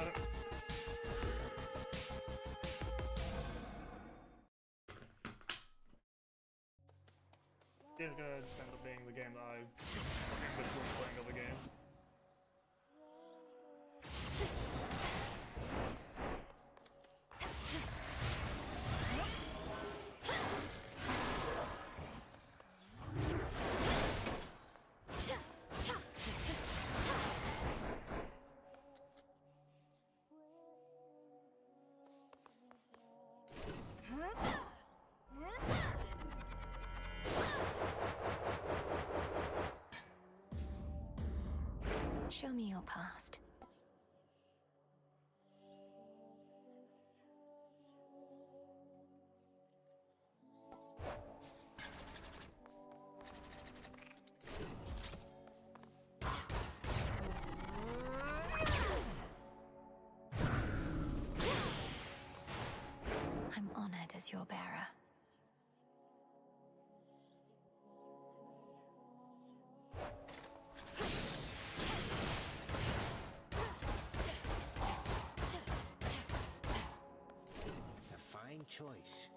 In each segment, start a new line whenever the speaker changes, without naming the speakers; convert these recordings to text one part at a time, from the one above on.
about it. It's gonna end up being the game that I fucking miss when playing other games.
Show me your past. I'm honored as your bearer.
Fine choice.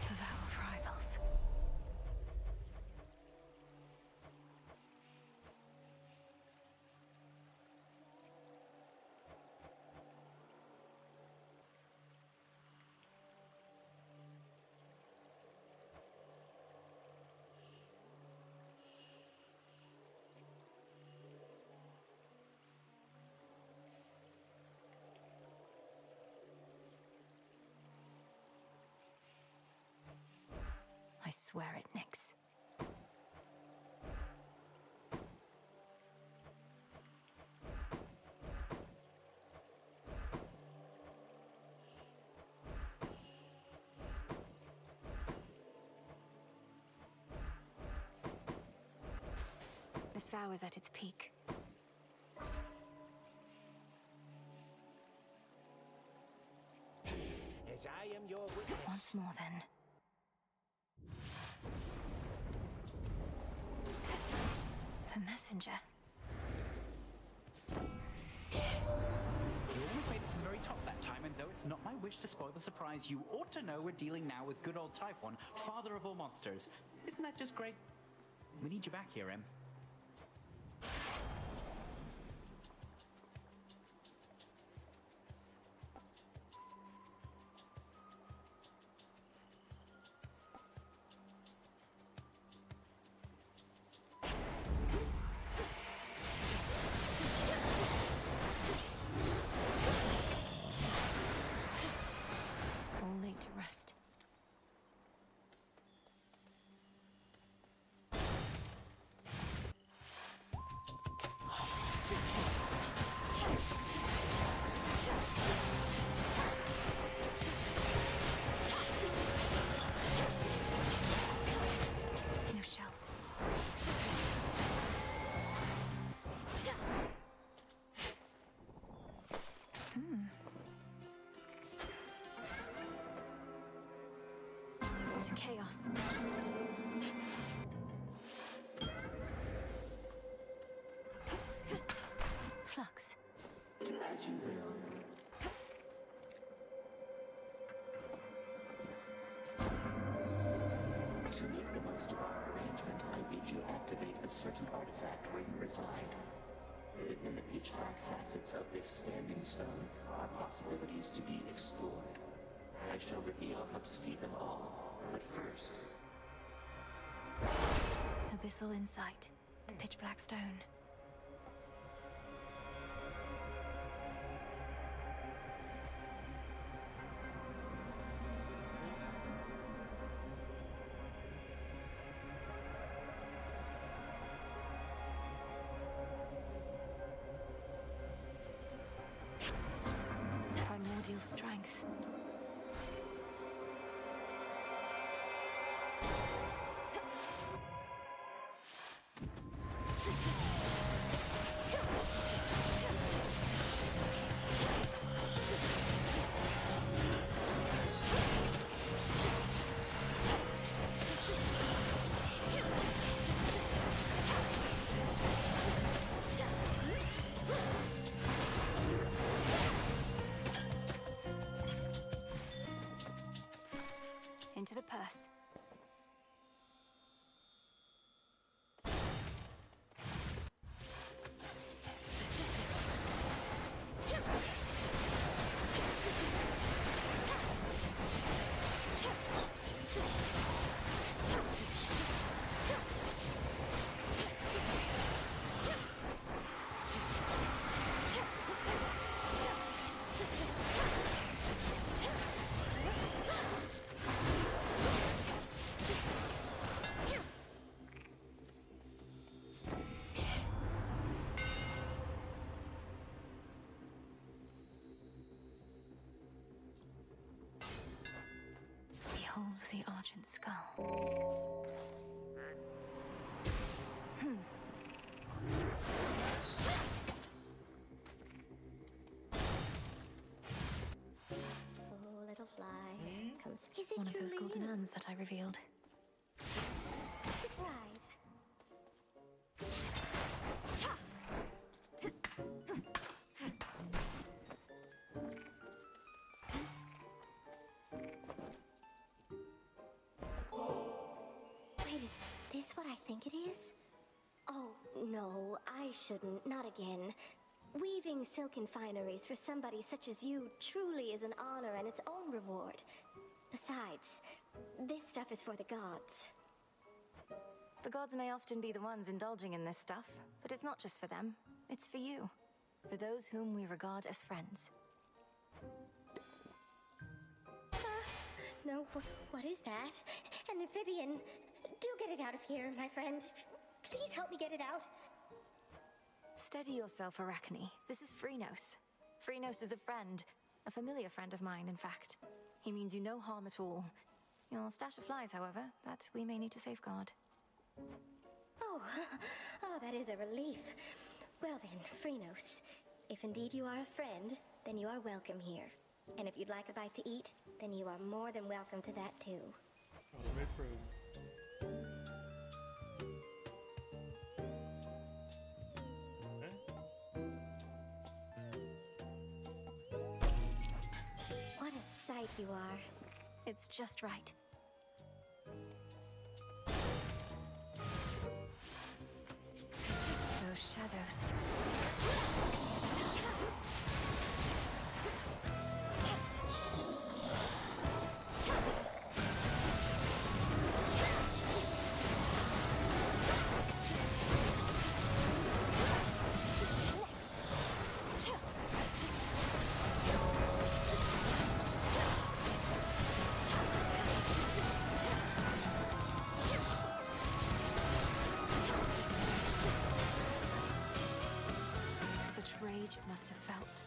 The vow of rivals. I swear it, Nyx. This vow is at its peak.
As I am your witness.
Once more, then. The messenger.
You almost made it to the very top that time, and though it's not my wish to spoil the surprise, you ought to know we're dealing now with good old Typhon, father of all monsters. Isn't that just great? We need you back here, Em.
All laid to rest. No shells. To chaos. Flux.
As you will. To make the most of our arrangement, I bid you activate a certain artifact where you reside. Within the pitch-black facets of this standing stone are possibilities to be explored. I shall reveal how to see them all, but first...
Abyssal insight. The pitch black stone. Primordial strength. purse. Behold the Argent Skull.
Oh, little fly. Come. Is it
One of those
truly
golden
you?
hands that I revealed.
Surprise. Wait, is this what I think it is? Oh, no, I shouldn't. Not again. Weaving silken fineries for somebody such as you truly is an honor and its own reward. Besides, this stuff is for the gods.
The gods may often be the ones indulging in this stuff, but it's not just for them. It's for you. For those whom we regard as friends.
No, what is that? An amphibian. Do get it out of here, my friend. Please help me get it out.
Steady yourself, Arachne. This is Phrynos. Phrynos is a friend. A familiar friend of mine, in fact. He means you no harm at all. Your stash of flies, however, that we may need to safeguard.
Oh, oh, that is a relief. Well then, Phrynos, if indeed you are a friend, then you are welcome here. And if you'd like a bite to eat, then you are more than welcome to that too.
Made for
What a sight you are.
It's just right. Those shadows. Such rage it must have felt.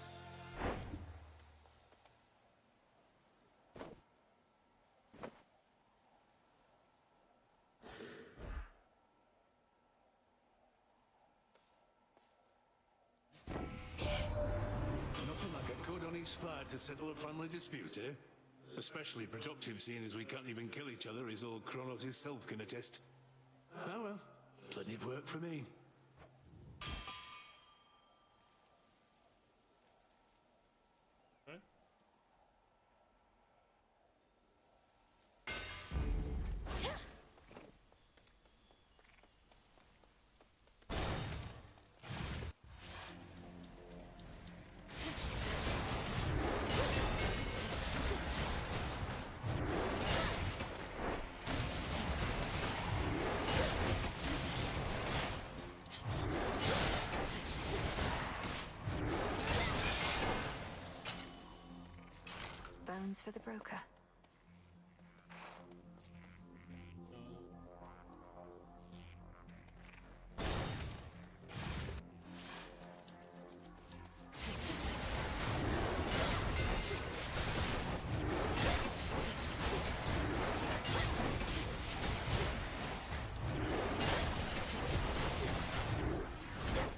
Nothing like a good honest fight to settle a family dispute, eh? Especially productive, seeing as we can't even kill each other, as old Kronos himself can attest. Oh well, plenty of work for me.
Right?
Bones for the broker.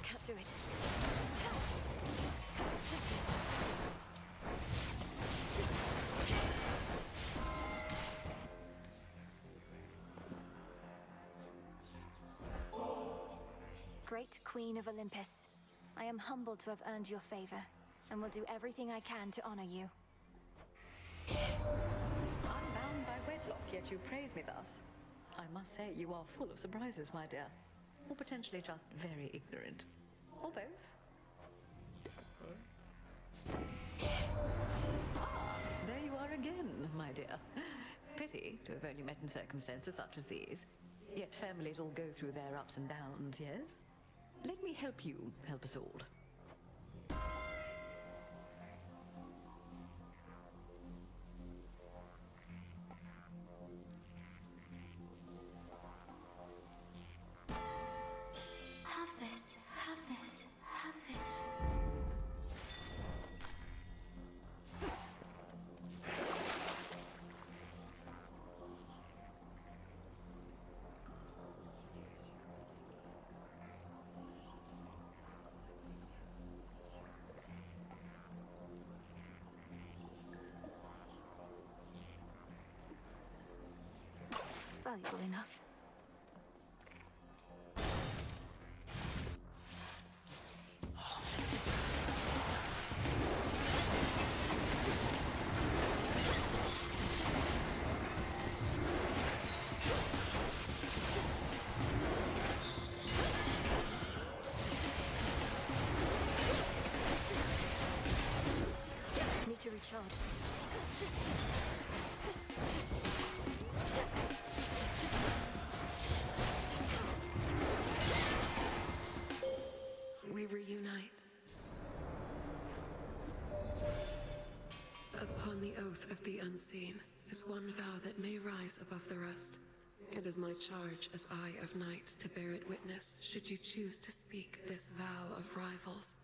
Can't do it. Great Queen of Olympus, I am humbled to have earned your favor, and will do everything I can to honor you.
I'm bound by wedlock yet you praise me thus. I must say you are full of surprises, my dear. Or potentially just very ignorant. Or both. Ah, there you are again, my dear. Pity to have only met in circumstances such as these. Yet families all go through their ups and downs, yes? Let me help you help us all.
Have this, have this, have this.
Valuable enough. Need to recharge.
We reunite. Upon the oath of the unseen is one vow that may rise above the rest. It is my charge as Eye of Night to bear it witness should you choose to speak this vow of rivals.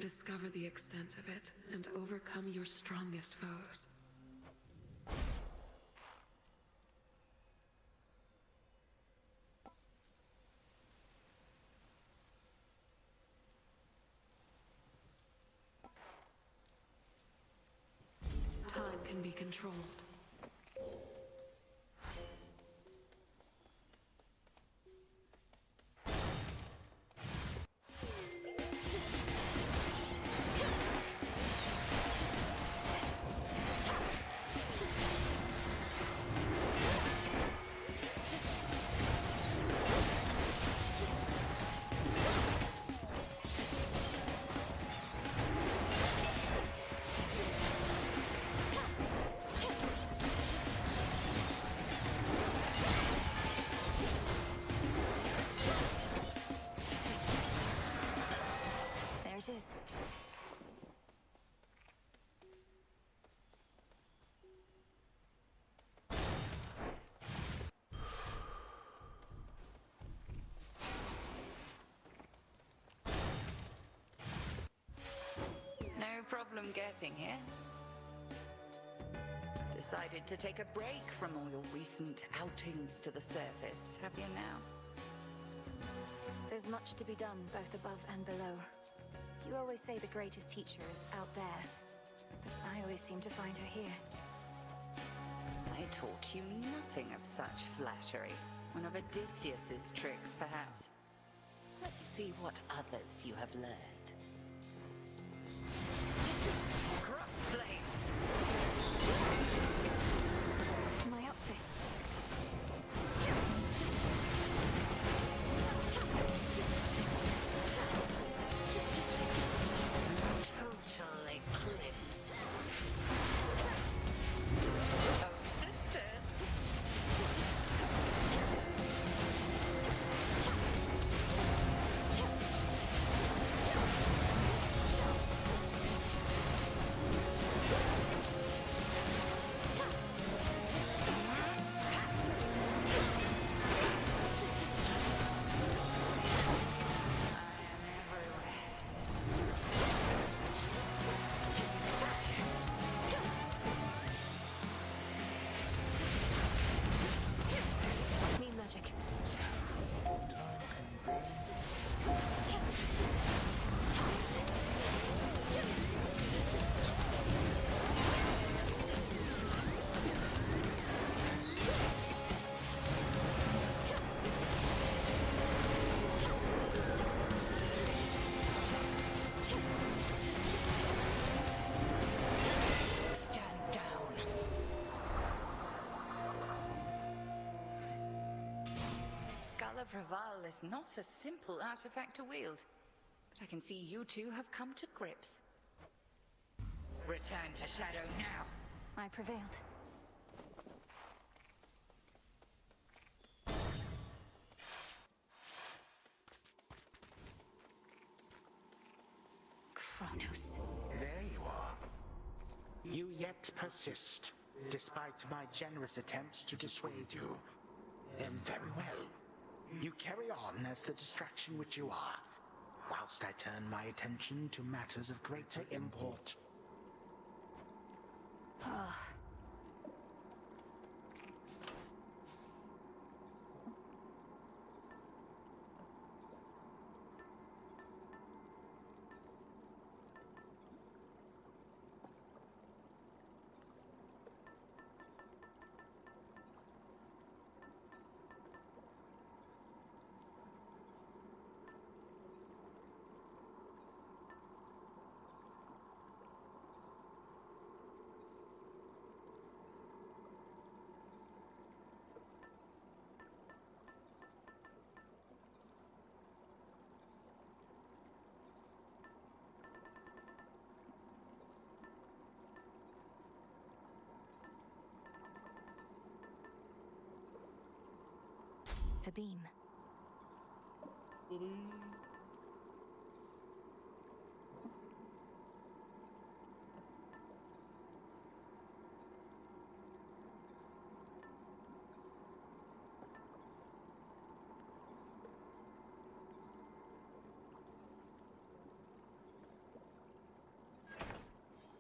Discover the extent of it and overcome your strongest foes. Time can be controlled.
There it is.
No problem getting here. Decided to take a break from all your recent outings to the surface, have you now?
There's much to be done, both above and below. You always say the greatest teacher is out there, but I always seem to find her here.
I taught you nothing of such flattery. One of Odysseus's tricks, perhaps. Let's see what others you have learned. Crossblades!
My outfit.
Total eclipse. Oh, sisters. Raval is not a simple artifact to wield, but I can see you two have come to grips. Return to Shadow now.
I prevailed. Kronos.
There you are. You yet persist, despite my generous attempts to dissuade you. Very well. You carry on as the distraction which you are, whilst I turn my attention to matters of greater import.
The beam.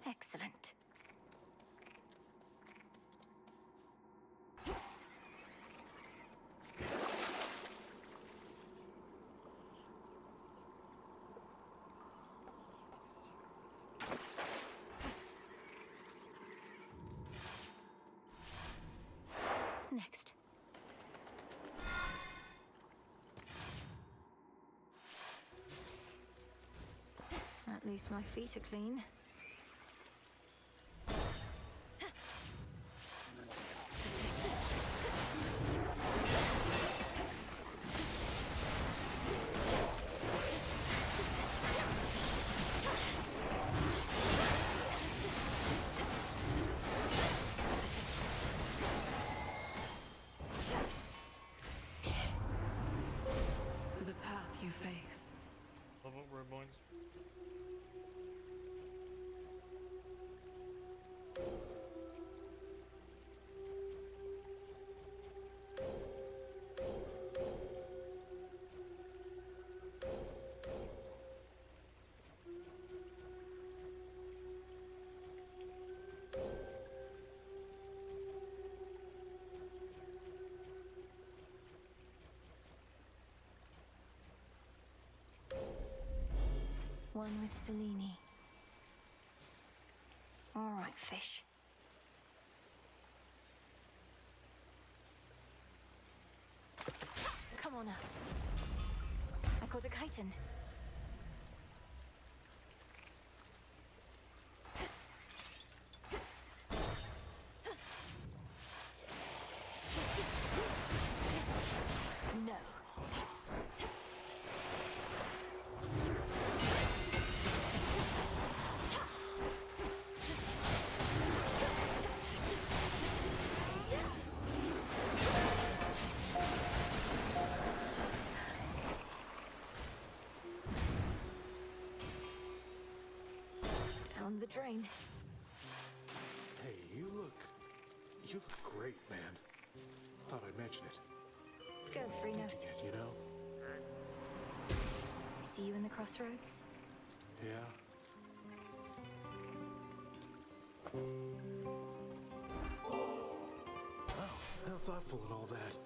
Excellent. Next. At least my feet are clean.
The path you face.
Love what we're boys.
One with Selene. All right, fish. Come on out. I caught a chitin. No. Down the drain.
Hey, you look great, man. Thought I'd mention it.
Go, Freenos.
Thinking it, you know?
See you in the crossroads?
Yeah. Wow, how thoughtful and all that.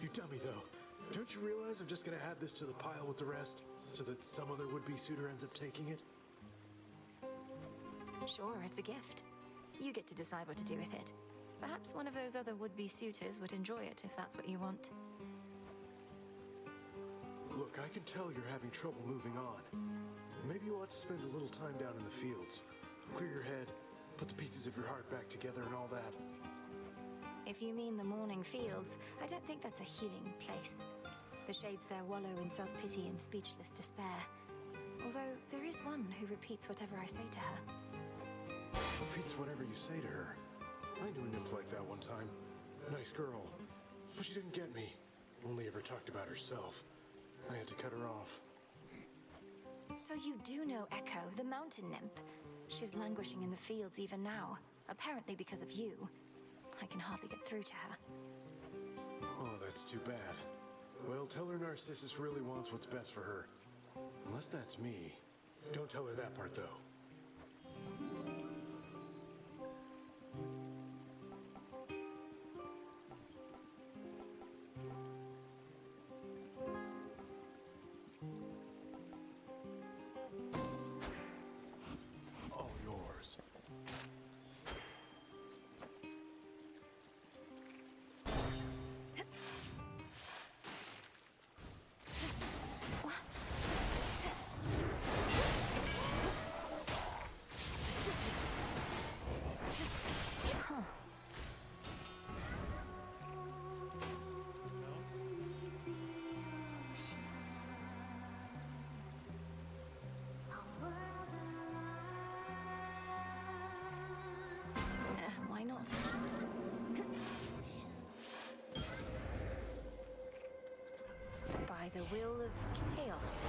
You dummy, though. Don't you realize I'm just gonna add this to the pile with the rest, so that some other would-be suitor ends up taking it?
Sure, it's a gift. You get to decide what to do with it. Perhaps one of those other would-be suitors would enjoy it if that's what you want.
Look, I can tell you're having trouble moving on. Maybe you ought to spend a little time down in the fields. Clear your head, put the pieces of your heart back together and all that.
If you mean the morning fields, I don't think that's a healing place. The shades there wallow in self-pity and speechless despair. Although there is one who repeats whatever I say to her.
Repeats whatever you say to her. I knew a nymph like that one time. Nice girl. But she didn't get me. Only ever talked about herself. I had to cut her off.
So you do know Echo, the mountain nymph. She's languishing in the fields even now, apparently because of you. I can hardly get through to her.
Oh, that's too bad. Well, tell her Narcissus really wants what's best for her. Unless that's me. Don't tell her that part, though. All yours.
Why not? By the will of chaos.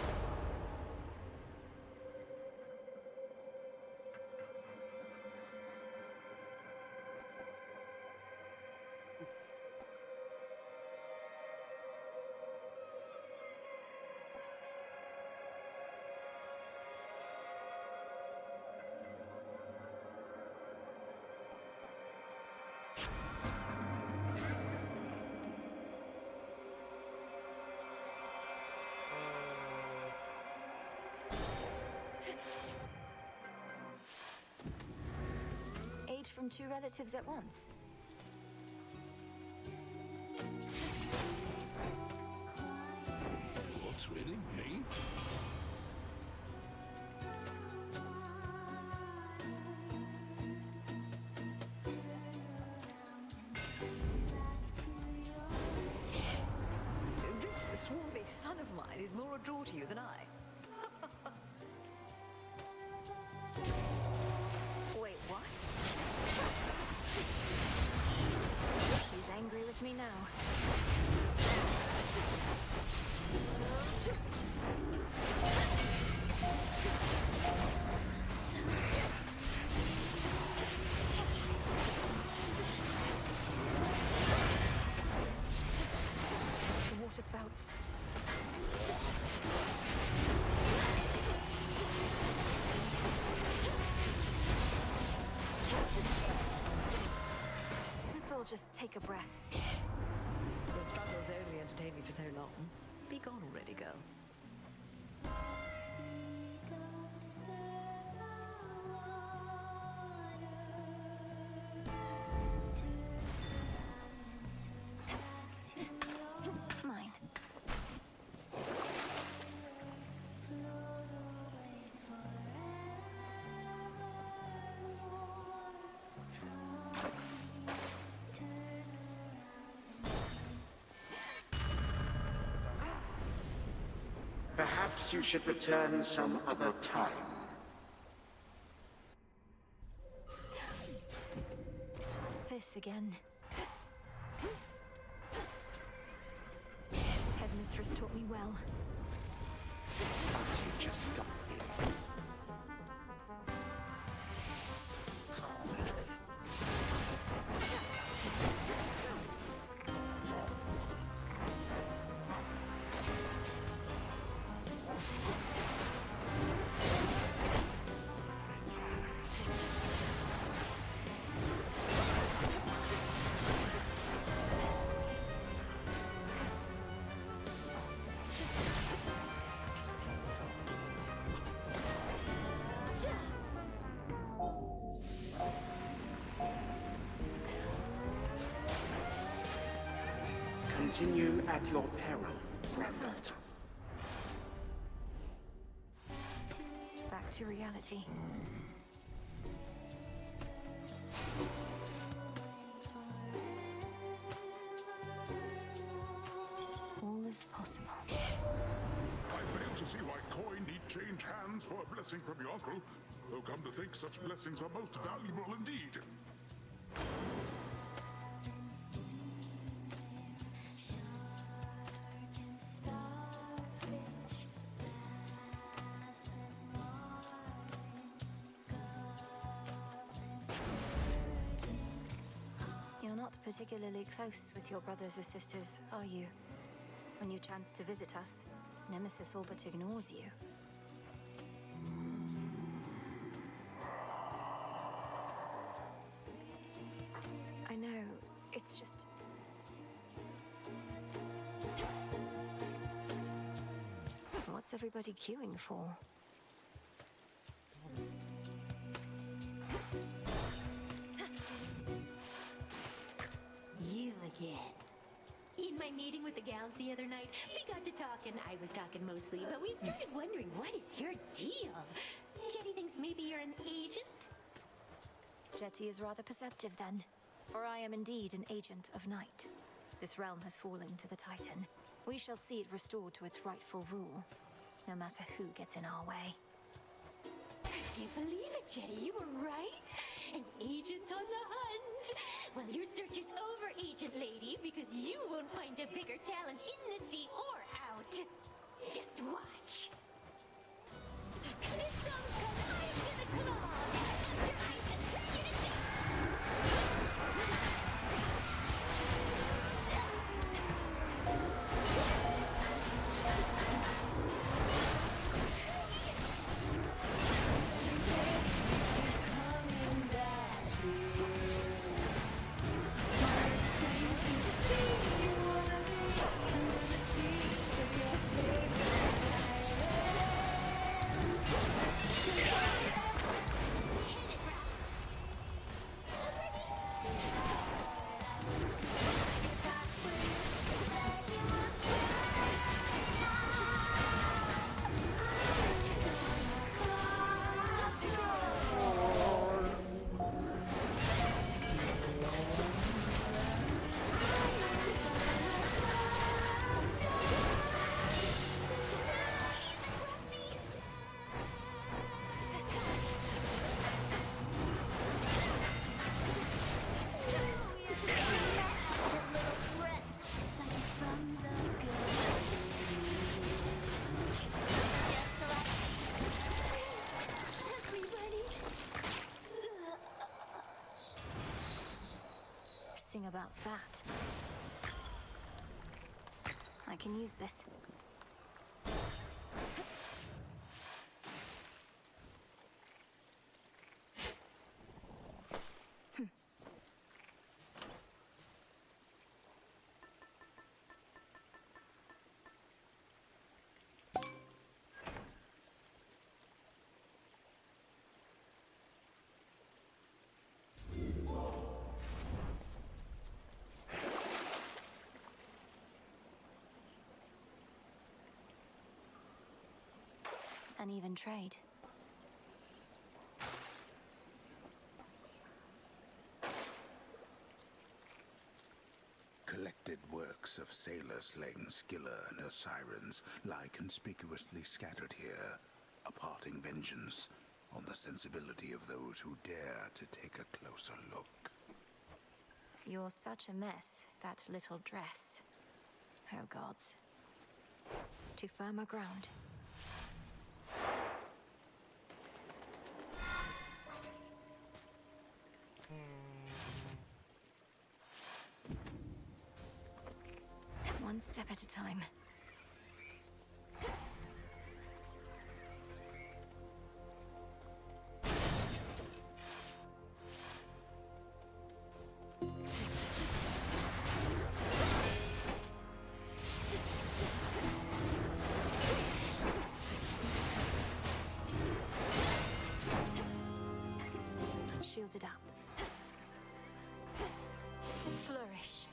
Aid from two relatives at once.
What's really? Me?
This swarthy son of mine is more a draw to you than I.
Wait, what? She's angry with me now. The water spouts. Let's all just take a breath.
Your struggles only entertained me for so long. Be gone already, girl.
Mine.
Perhaps you should return some other time.
This again. Headmistress taught me well.
You just got here. Continue at your peril, granddaughter.
Back to reality. All is possible.
hands for a blessing from your uncle. Though come to think, such blessings are most valuable indeed.
You're not particularly close with your brothers or sisters, are you? When you chance to visit us, Nemesis all but ignores you. I know, it's just... What's everybody queuing for?
You again. In my meeting with the gals the other night, we got to talking. I was talking mostly, but we started wondering, what is your deal? Jetty thinks maybe you're an agent?
Jetty is rather perceptive then, for I am indeed an agent of night. This realm has fallen to the Titan. We shall see it restored to its rightful rule, no matter who gets in our way.
I can't believe it, Jetty. You were right. An agent on the hunt. Well, your search is over, Agent Lady, because you won't find a bigger talent in the sea or out. Just watch. This song's called Eyes to the Claw. Close your eyes and turn it down.
Sing about that. I can use this. An even trade.
Collected works of sailor-slaying Skilla and her sirens lie conspicuously scattered here, imparting vengeance on the sensibility of those who dare to take a closer look.
You're such a mess, that little dress. Oh gods. To firmer ground. One step at a time. Shielded up. Flourish.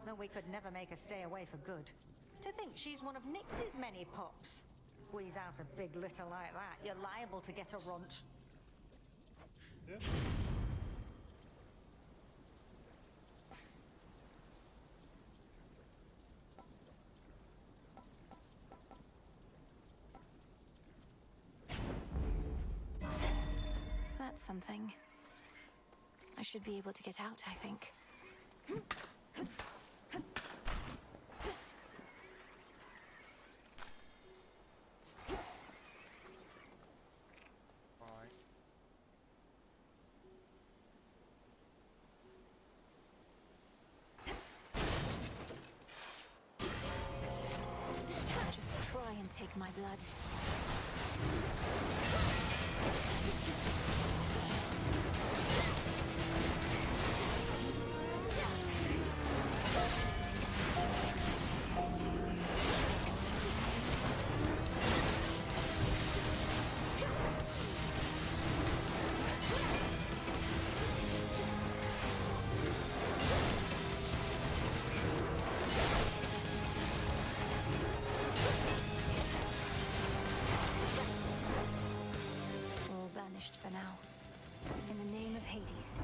partner, we could never make her stay away for good. To think she's one of Nix's many pups. Squeeze out a big litter like that, you're liable to get a runt.
Yeah.
That's something. I should be able to get out, I think.
Alright.
Just try and take my blood. All banished for now. In the name of Hades.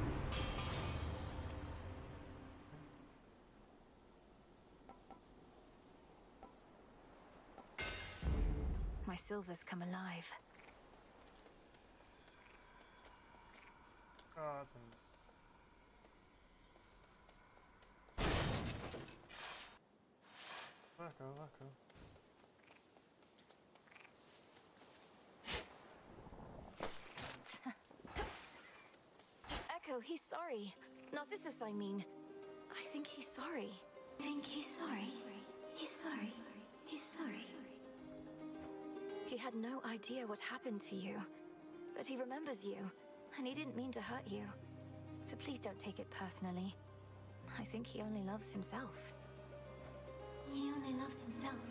My silver's come alive.
Oh, that's an... Echo.
Echo, he's sorry. Narcissus, I mean. I think he's sorry.
Think he's sorry. He's sorry. He's sorry.
He had no idea what happened to you. But he remembers you, and he didn't mean to hurt you. So please don't take it personally. I think he only loves himself.
He only loves himself.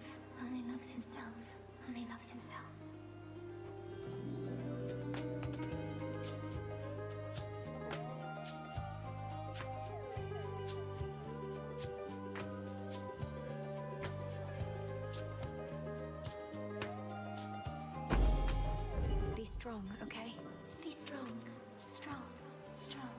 Only loves himself. Only loves himself.
Be strong, okay?
Be strong. Strong. Strong.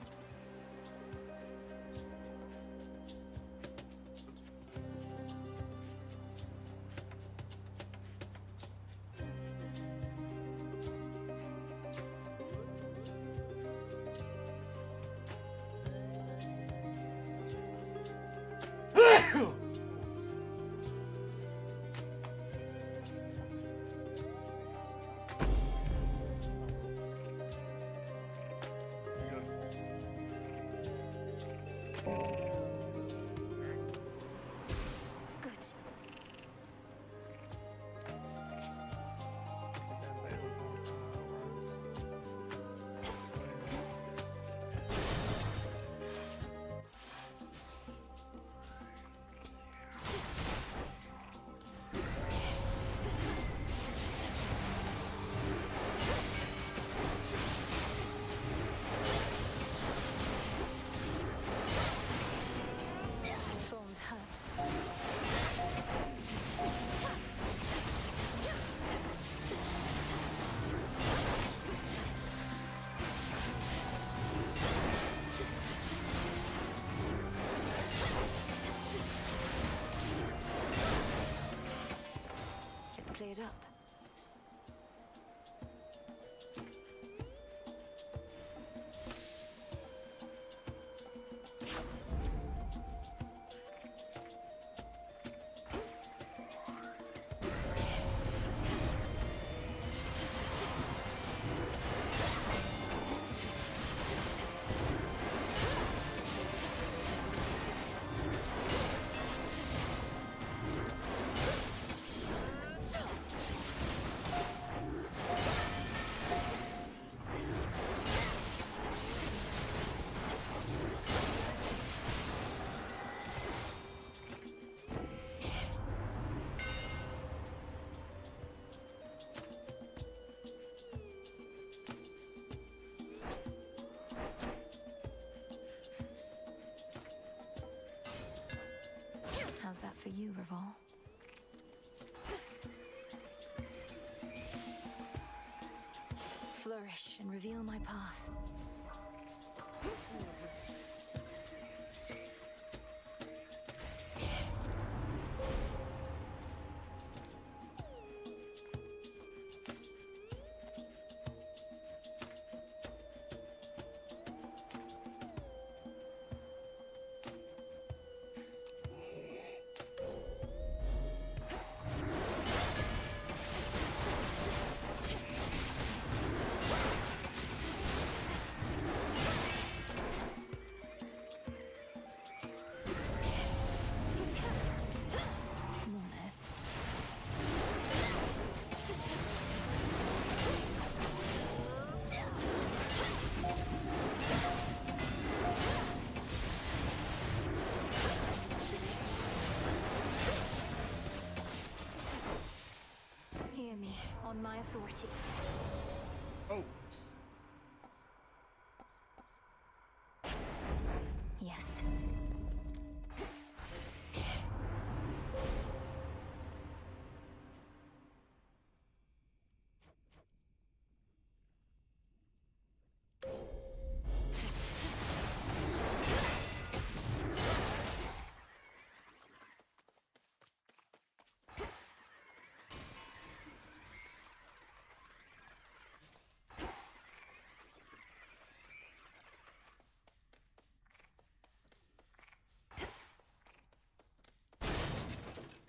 Good. for you, Revol. Flourish and reveal my path. Mourners. Hear me, on my authority.
Oh.
Yes.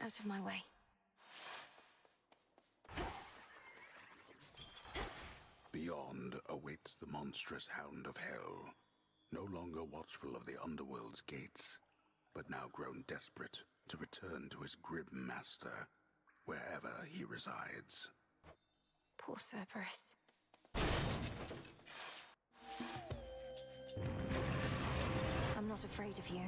Out of my way.
Beyond awaits the monstrous Hound of Hell, no longer watchful of the Underworld's gates, but now grown desperate to return to his grim master, wherever he resides.
Poor Cerberus. I'm not afraid of you.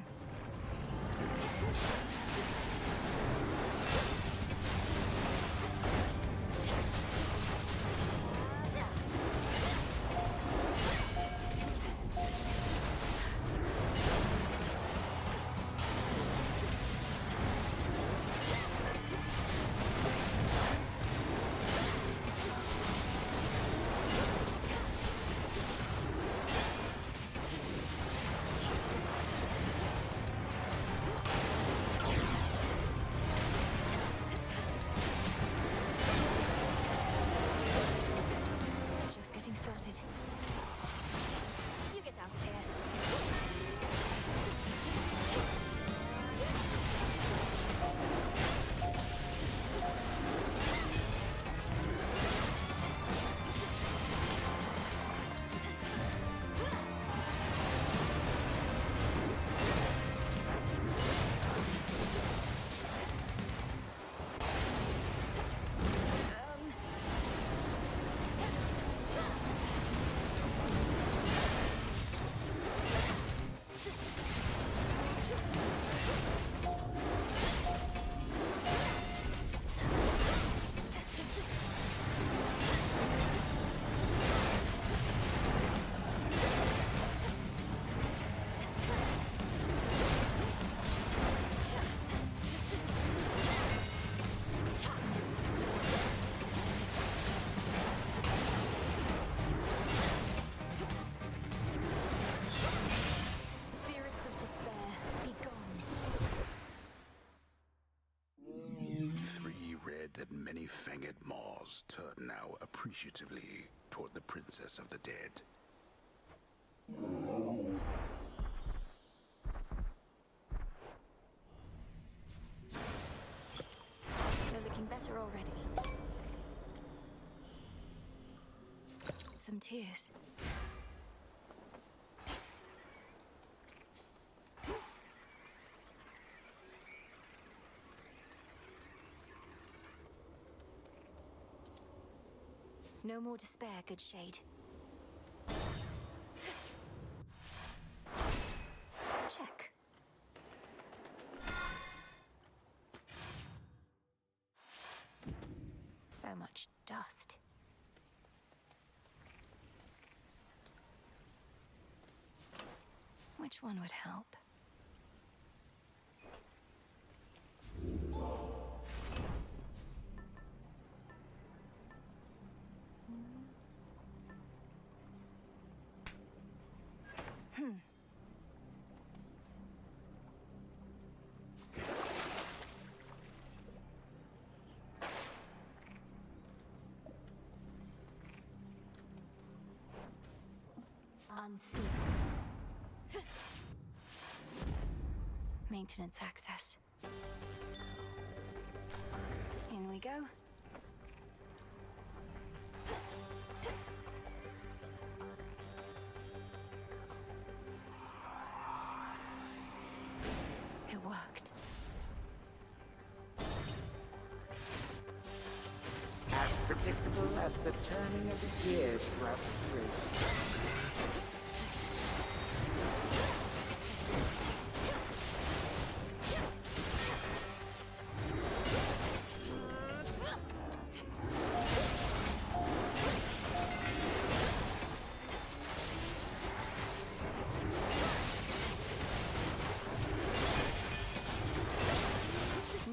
Just getting started. You get out of here. Spirits of despair, be gone.
Three red and many-fanged maws turn now appreciatively toward the Princess of the Dead.
You're looking better already. Some tears. No more despair, good shade. Check. So much dust. Which one would help? unseen. Maintenance access. In we go. It worked.
As predictable as the turning of the gears throughout the race.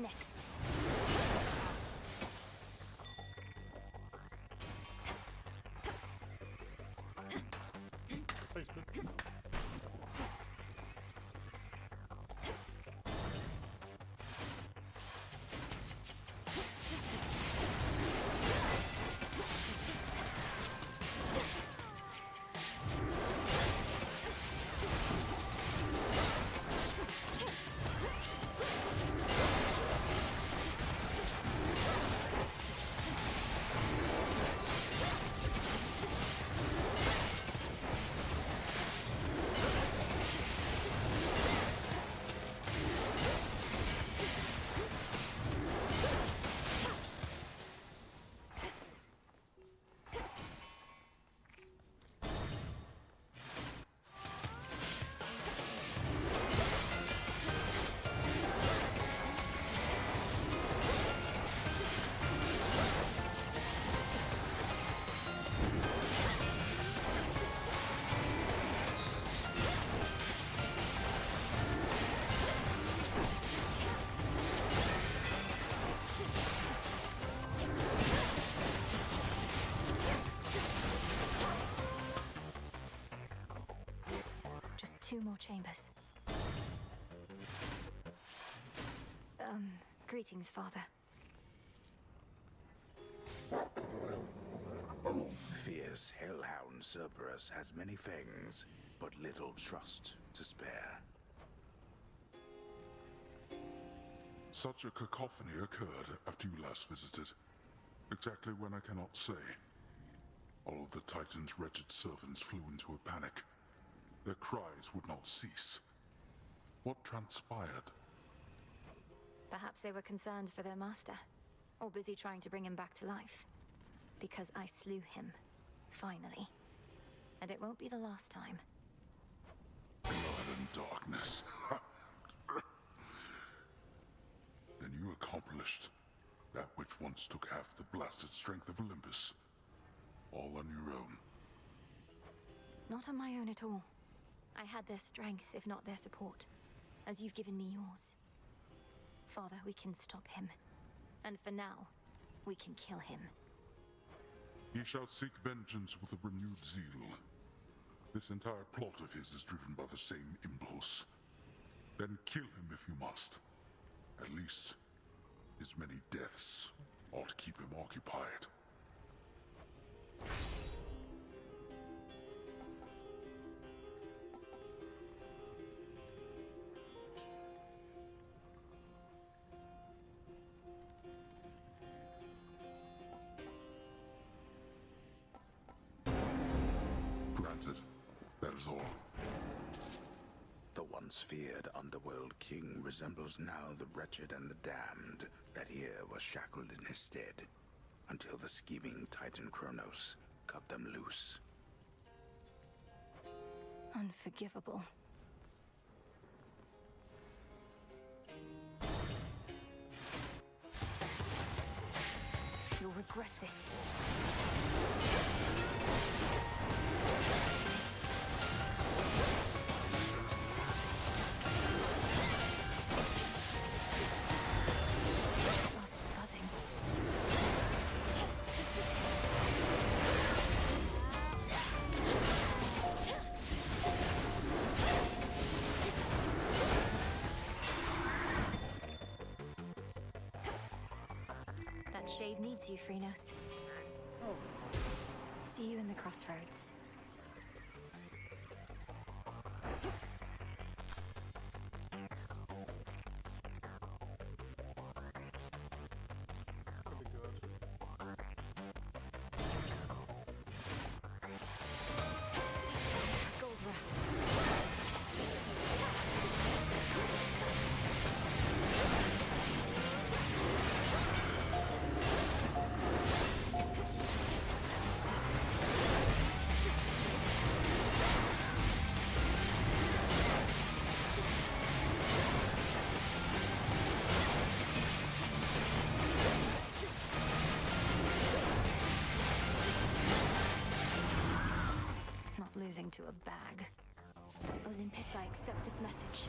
Next. Just 2 more chambers. Greetings, Father.
Fierce hellhound Cerberus has many fangs, but little trust to spare.
Such a cacophony occurred after you last visited. Exactly when I cannot say. All of the Titan's wretched servants flew into a panic. Their cries would not cease. What transpired?
Perhaps they were concerned for their master, or busy trying to bring him back to life. Because I slew him, finally. And it won't be the last time.
Blood and darkness. Then you accomplished that which once took half the blasted strength of Olympus. All on your own.
Not on my own at all. I had their strength, if not their support, as you've given me yours. Father, we can stop him. And for now, we can kill him.
He shall seek vengeance with a renewed zeal. This entire plot of his is driven by the same impulse. Then kill him if you must. At least, his many deaths ought to keep him occupied. Granted. That is all.
The once feared underworld king resembles now the wretched and the damned that here was shackled in his stead, until the scheming Titan Kronos cut them loose.
Unforgivable. You'll regret this. Lost buzzing. That shade needs you, Freenos. See you in the crossroads. into a bag. Olympus, I accept this message.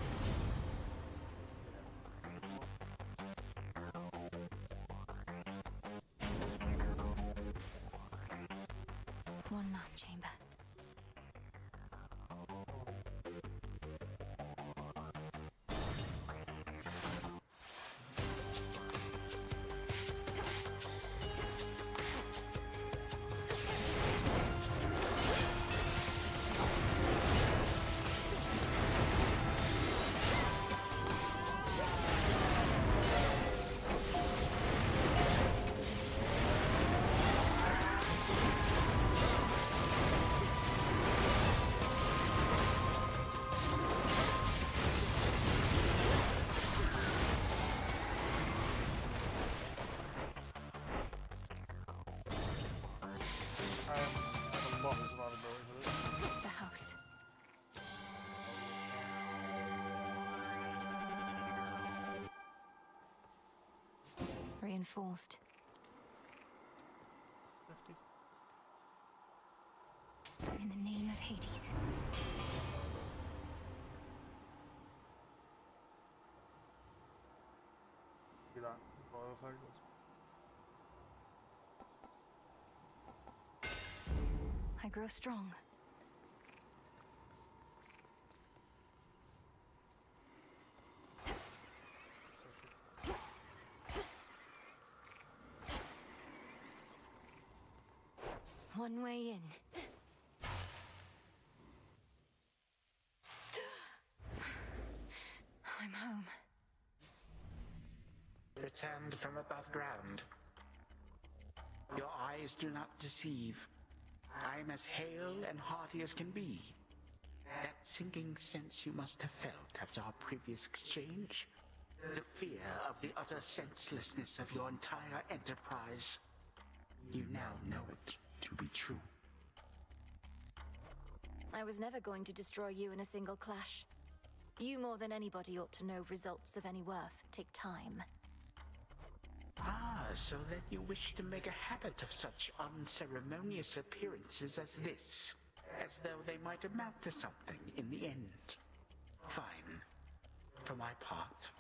One last chamber. The house. Reinforced. 50. In the name of Hades.
See that? Oil effect?
I grow strong. One way in. I'm home.
Returned from above ground. Your eyes do not deceive. I'm as hale and hearty as can be. That sinking sense you must have felt after our previous exchange. The fear of the utter senselessness of your entire enterprise. You now know it to be true.
I was never going to destroy you in a single clash. You more than anybody ought to know results of any worth take time.
Ah, so then you wish to make a habit of such unceremonious appearances as this, as though they might amount to something in the end. Fine. For my part,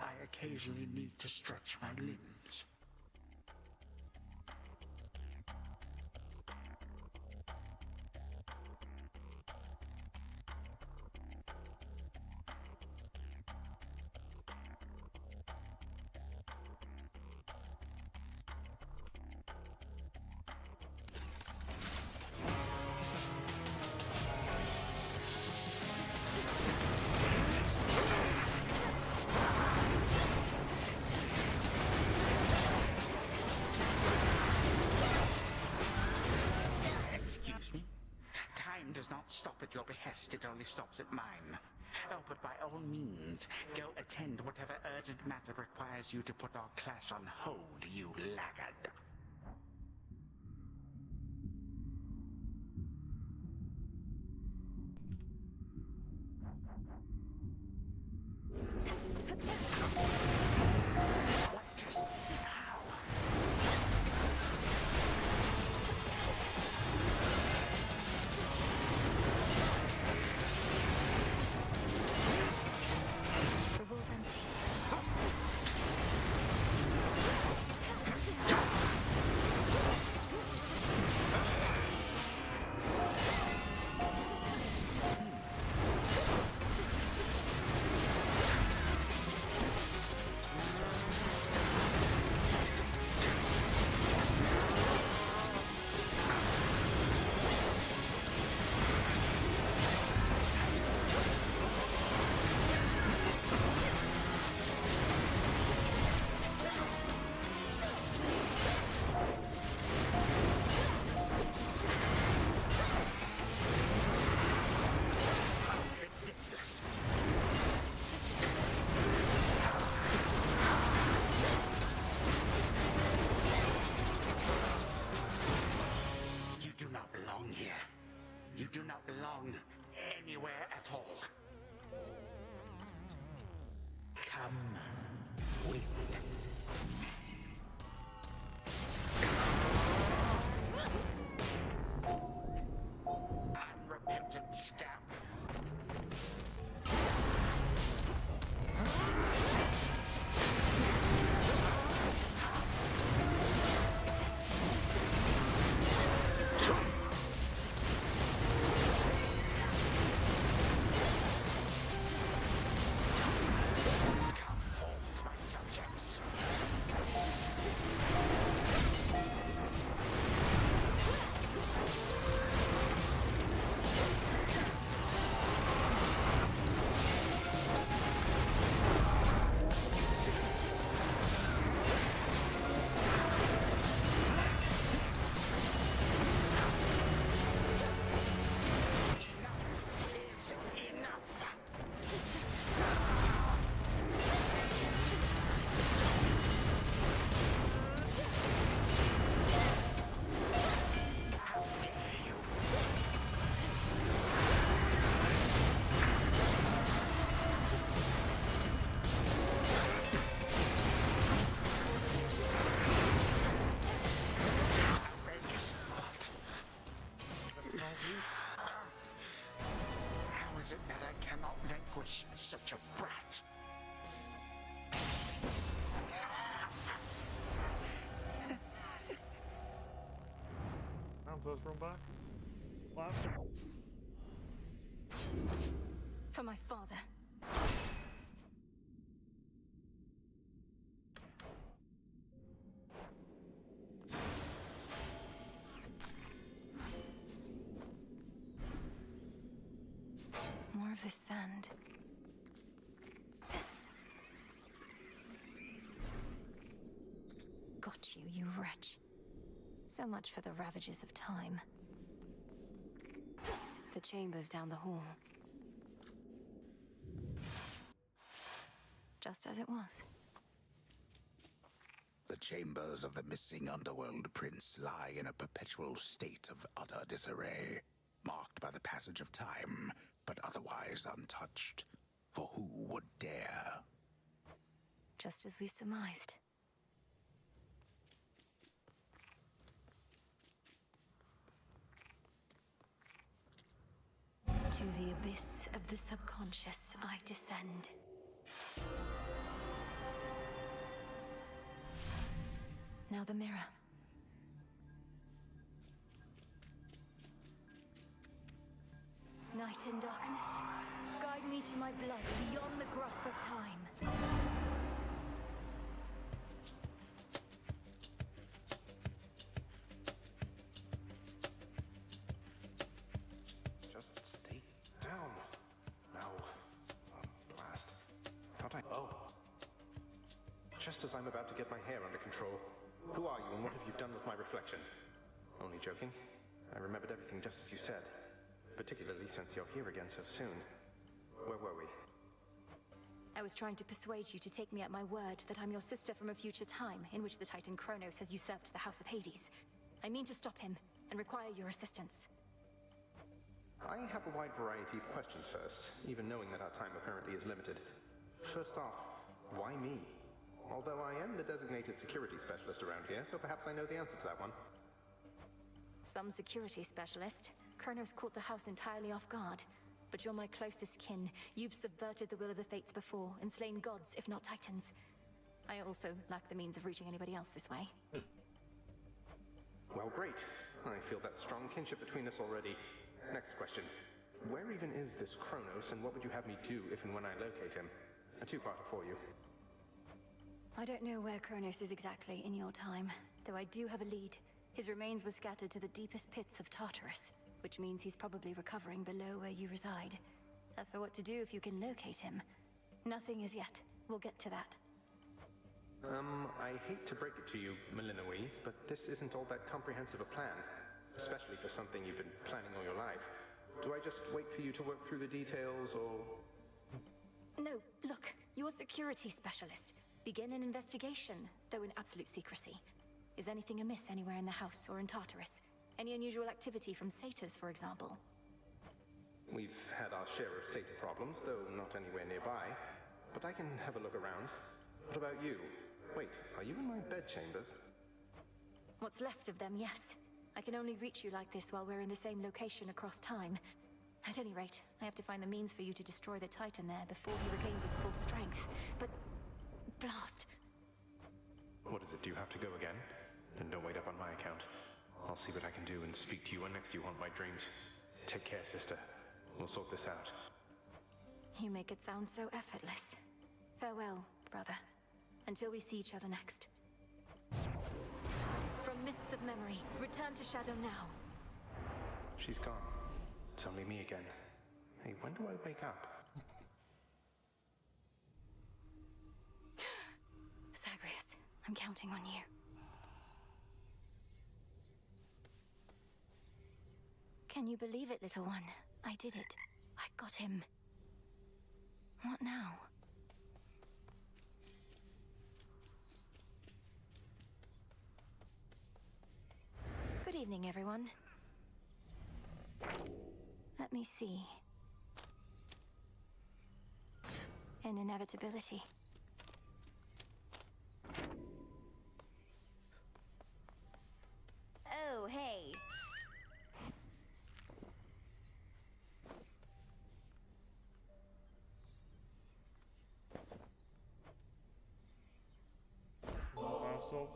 I occasionally need to stretch my limbs. Stop at your behest, it only stops at mine. Oh, but by all means, go attend whatever urgent matter requires you to put our clash on hold, you laggard.
Revol's empty.
this room back. What happened?
For my father. More of this sand. Got you, you wretch. So much for the ravages of time. The chamber's down the hall. Just as it was.
The chambers of the missing underworld prince lie in a perpetual state of utter disarray, marked by the passage of time, but otherwise untouched. For who would dare?
Just as we surmised. To the abyss of the subconscious I descend. Now the mirror. Night and darkness, guide me to my blood beyond the grasp of time.
Just stay down. Now, blast. Thought I... Oh. Just as I'm about to get my hair under control. Who are you and what have you done with my reflection? Only joking. I remembered everything just as you said. Particularly since you're here again so soon. Where were we?
I was trying to persuade you to take me at my word that I'm your sister from a future time in which the Titan Kronos has usurped the House of Hades. I mean to stop him and require your assistance.
I have a wide variety of questions first, even knowing that our time apparently is limited. First off, why me? Although I am the designated security specialist around here, so perhaps I know the answer to that one.
Some security specialist. Kronos caught the house entirely off guard. But you're my closest kin. You've subverted the will of the fates before, and slain gods, if not titans. I also lack the means of reaching anybody else this way.
Well, great. I feel that strong kinship between us already. Next question. Where even is this Kronos, and what would you have me do if and when I locate him? A two-parter for you.
I don't know where Kronos is exactly in your time, though I do have a lead. His remains were scattered to the deepest pits of Tartarus, which means he's probably recovering below where you reside. As for what to do if you can locate him, nothing as yet. We'll get to that.
I hate to break it to you, Malinoi, but this isn't all that comprehensive a plan. Especially for something you've been planning all your life. Do I just wait for you to work through the details, or...?
No, look, you're a security specialist. Begin an investigation, though in absolute secrecy. Is anything amiss anywhere in the house or in Tartarus? Any unusual activity from satyrs, for example?
We've had our share of satyr problems, though not anywhere nearby. But I can have a look around. What about you? Wait, are you in my bedchambers?
What's left of them, yes. I can only reach you like this while we're in the same location across time. At any rate, I have to find the means for you to destroy the Titan there before he regains his full strength. But... blast.
What is it? Do you have to go again? Then don't wait up on my account. I'll see what I can do and speak to you when next you haunt my dreams. Take care, sister. We'll sort this out.
You make it sound so effortless. Farewell, brother. Until we see each other next. From mists of memory, return to Shadow now.
She's gone. It's only me again. Hey, when do I wake up?
Zagreus, I'm counting on you. Can you believe it, little one? I did it. I got him. What now? Good evening, everyone. Let me see. An inevitability.
Oh, hey.
Bath salts.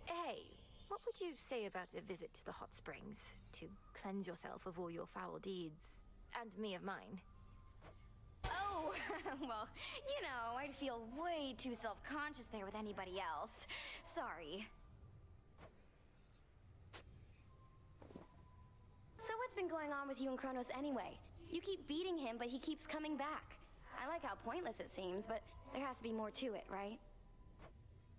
Hey,
What would you say about a visit to the hot springs to cleanse yourself of all your foul deeds, and me of mine?
Oh, well, you know, I'd feel way too self-conscious there with anybody else. Sorry. So what's been going on with you and Kronos anyway? You keep beating him, but he keeps coming back. I like how pointless it seems, but there has to be more to it, right?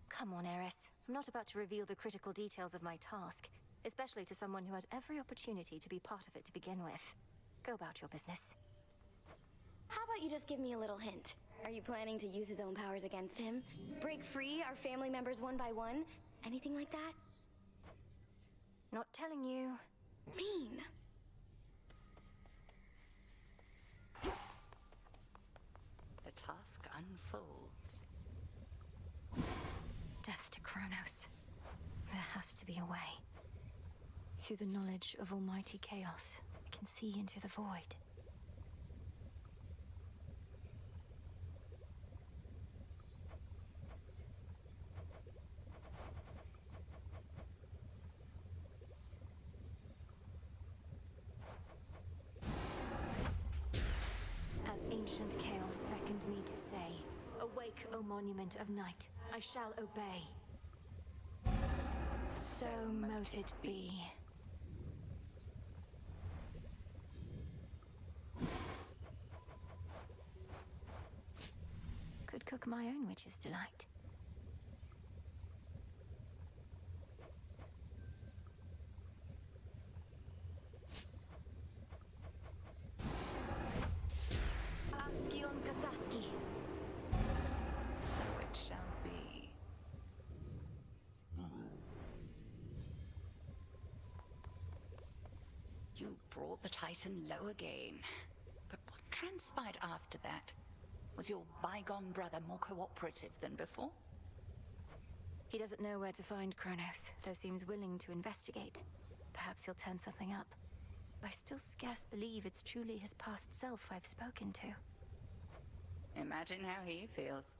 Come on, Eris. I'm not about to reveal the critical details of my task, especially to someone who had every opportunity to be part of it to begin with. Go about your business.
How about you just give me a little hint? Are you planning to use his own powers against him? Break free our family members one by one? Anything like that?
Not telling you.
Mean.
The task unfolds.
Death to Kronos. There has to be a way. Through the knowledge of almighty chaos, I can see into the void. As ancient chaos beckoned me to say, "Awake, O monument of night, I shall obey." So mote it be. Could cook my own witch's delight. Askion Kataski.
So it shall be. You brought the Titan low again. But what transpired after that? Was your bygone brother more cooperative than before?
He doesn't know where to find Kronos, though seems willing to investigate. Perhaps he'll turn something up. I still scarce believe it's truly his past self I've spoken to.
Imagine how he feels.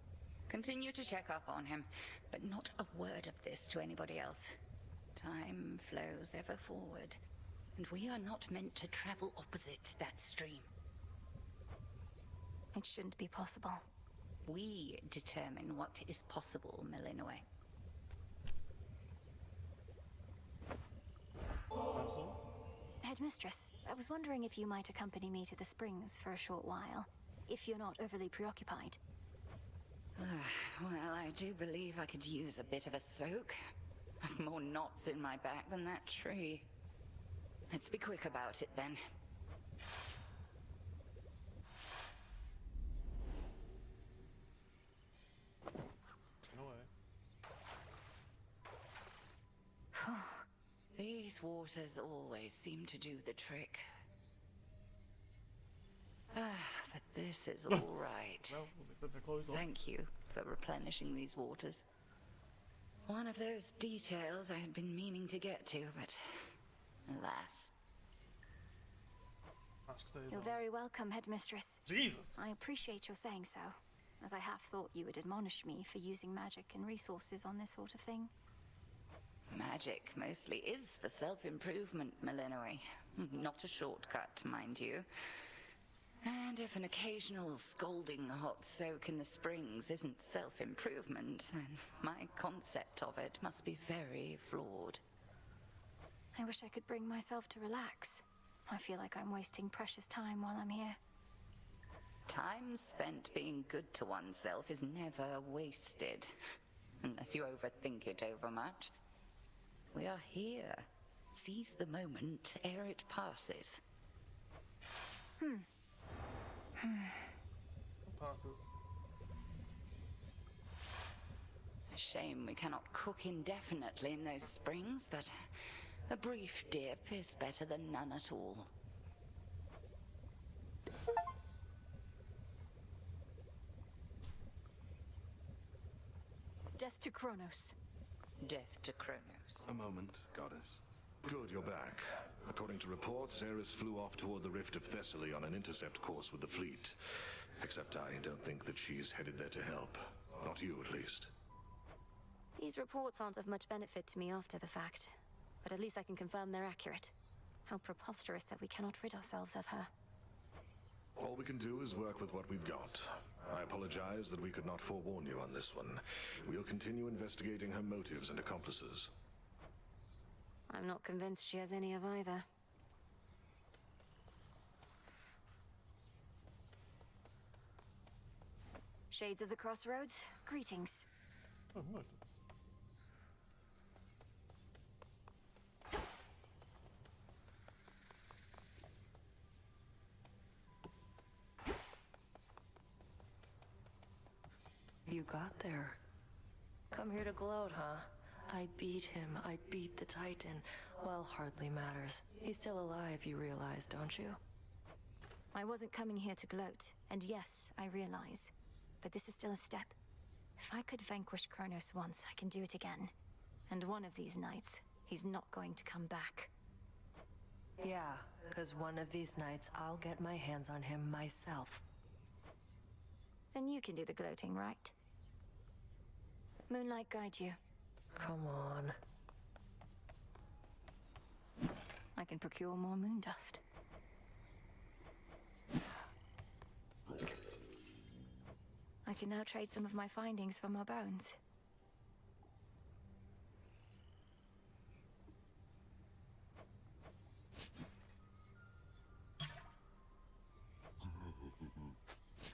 Continue to check up on him, but not a word of this to anybody else. Time flows ever forward, and we are not meant to travel opposite that stream.
It shouldn't be possible.
We determine what is possible, Milinoe.
Headmistress, I was wondering if you might accompany me to the springs for a short while, if you're not overly preoccupied.
Well, I do believe I could use a bit of a soak. I've more knots in my back than that tree. Let's be quick about it then. These waters always seem to do the trick. But this is all right.
Well, we'll put the clothes on.
Thank you for replenishing these waters. One of those details I had been meaning to get to, but alas.
You're very welcome, Headmistress.
Jesus!
I appreciate your saying so, as I half thought you would admonish me for using magic and resources on this sort of thing.
Magic mostly is for self-improvement, Milinoe. Not a shortcut, mind you. And if an occasional scalding hot soak in the springs isn't self-improvement, then my concept of it must be very flawed.
I wish I could bring myself to relax. I feel like I'm wasting precious time while I'm here.
Time spent being good to oneself is never wasted. Unless you overthink it over much. We are here. Seize the moment ere it passes.
Passes.
A shame we cannot cook indefinitely in those springs, but a brief dip is better than none at all.
Death to Kronos.
Death to Kronos.
A moment, goddess. Good, you're back. According to reports, Eris flew off toward the Rift of Thessaly on an intercept course with the fleet. Except I don't think that she's headed there to help. Not you, at least.
These reports aren't of much benefit to me after the fact, but at least I can confirm they're accurate. How preposterous that we cannot rid ourselves of her.
All we can do is work with what we've got. I apologize that we could not forewarn you on this one. We'll continue investigating her motives and accomplices.
I'm not convinced she has any of either. Shades of the Crossroads, greetings.
Oh, what?
You got there. Come here to gloat, huh? I beat him. I beat the Titan. Well, hardly matters. He's still alive, you realize, don't you?
I wasn't coming here to gloat, and yes, I realize. But this is still a step. If I could vanquish Kronos once, I can do it again. And one of these nights, he's not going to come back.
Yeah, because one of these nights I'll get my hands on him myself.
Then you can do the gloating, right? Moonlight guide you.
Come on.
I can procure more moon dust. I can now trade some of my findings for more bones.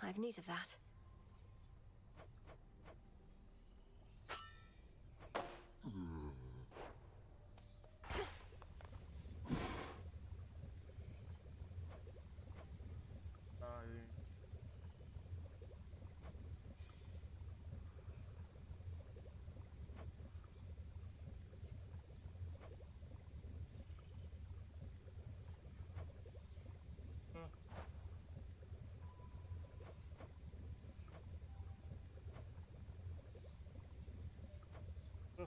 I've need of that.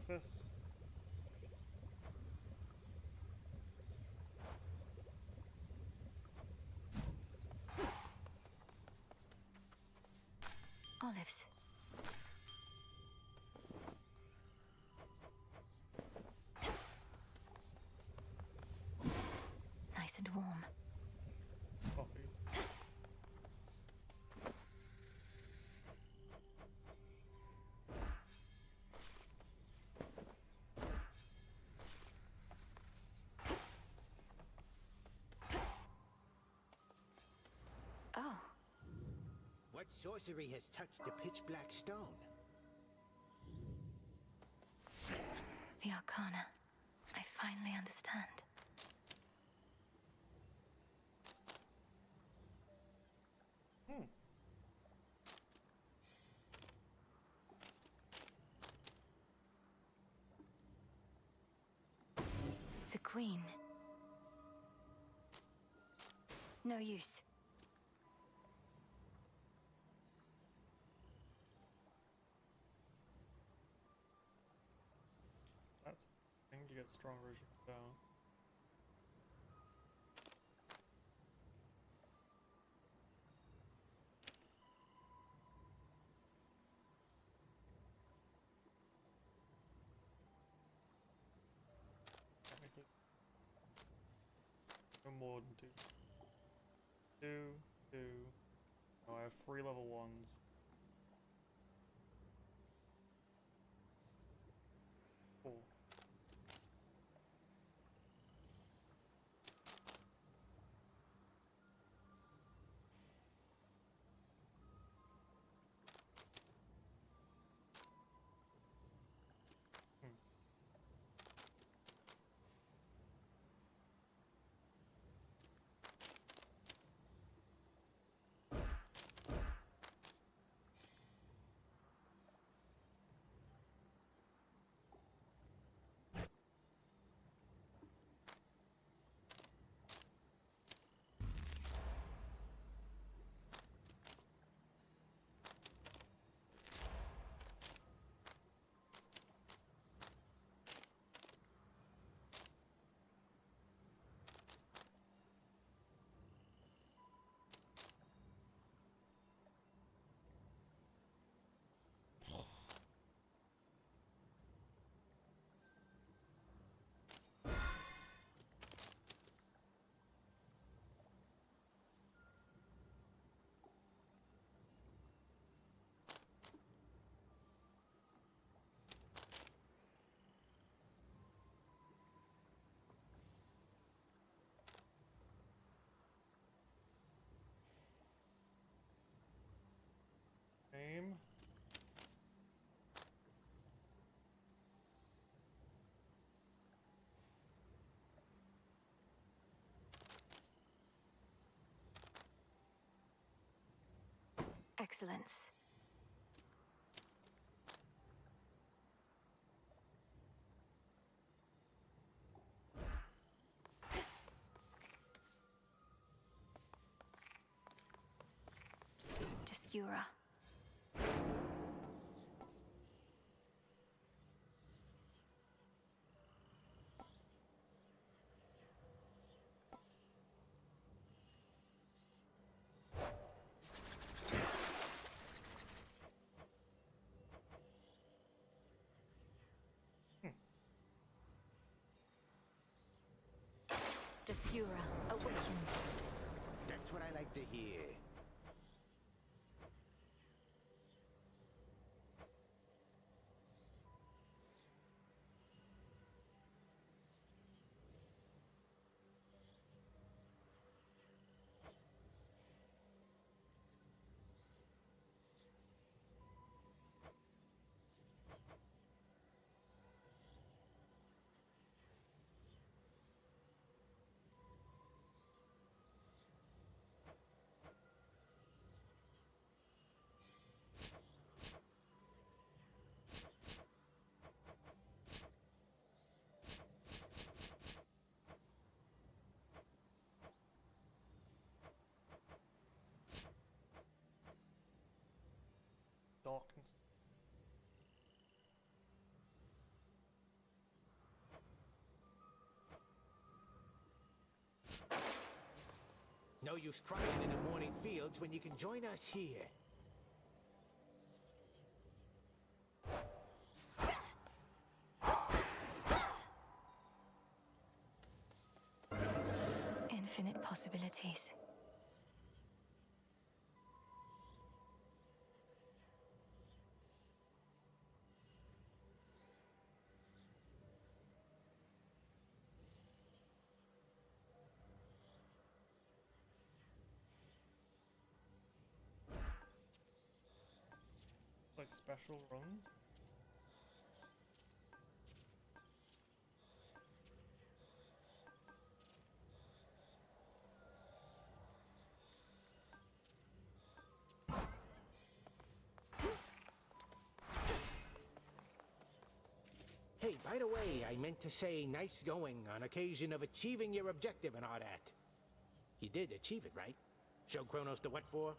Surface.
Olives. Nice and warm.
Coffee.
Oh.
What sorcery has touched the pitch-black stone?
The Arcana. I finally understand. The Queen. No use.
That's I think you get stronger as you go down. Technically. No more than two. Two. Oh, I have 3 level 1s. Four. same.
Excellence. Discura. Discura, awaken.
That's what I like to hear.
Darkness.
No use trying in the morning fields when you can join us here.
Infinite possibilities.
Like special runs?
Hey, by the way, I meant to say nice going on occasion of achieving your objective and all that. You did achieve it, right? Show Kronos the what for?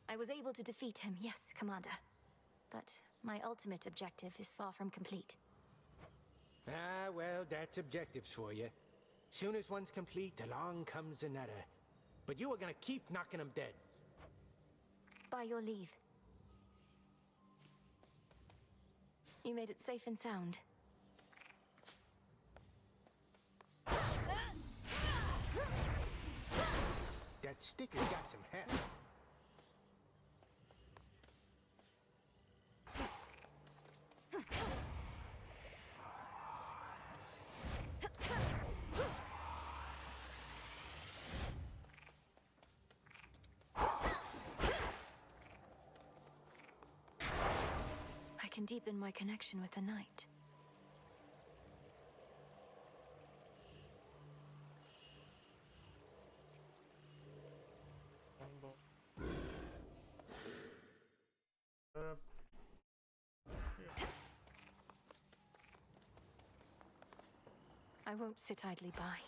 I was able to defeat him, yes, Commander. But my ultimate objective is far from complete.
Ah, well, that's objectives for you. Soon as one's complete, along comes another. But you are gonna keep knocking them dead.
By your leave. You made it safe and sound.
That sticker's got some heft.
I can deepen my connection with the night. I won't sit idly by.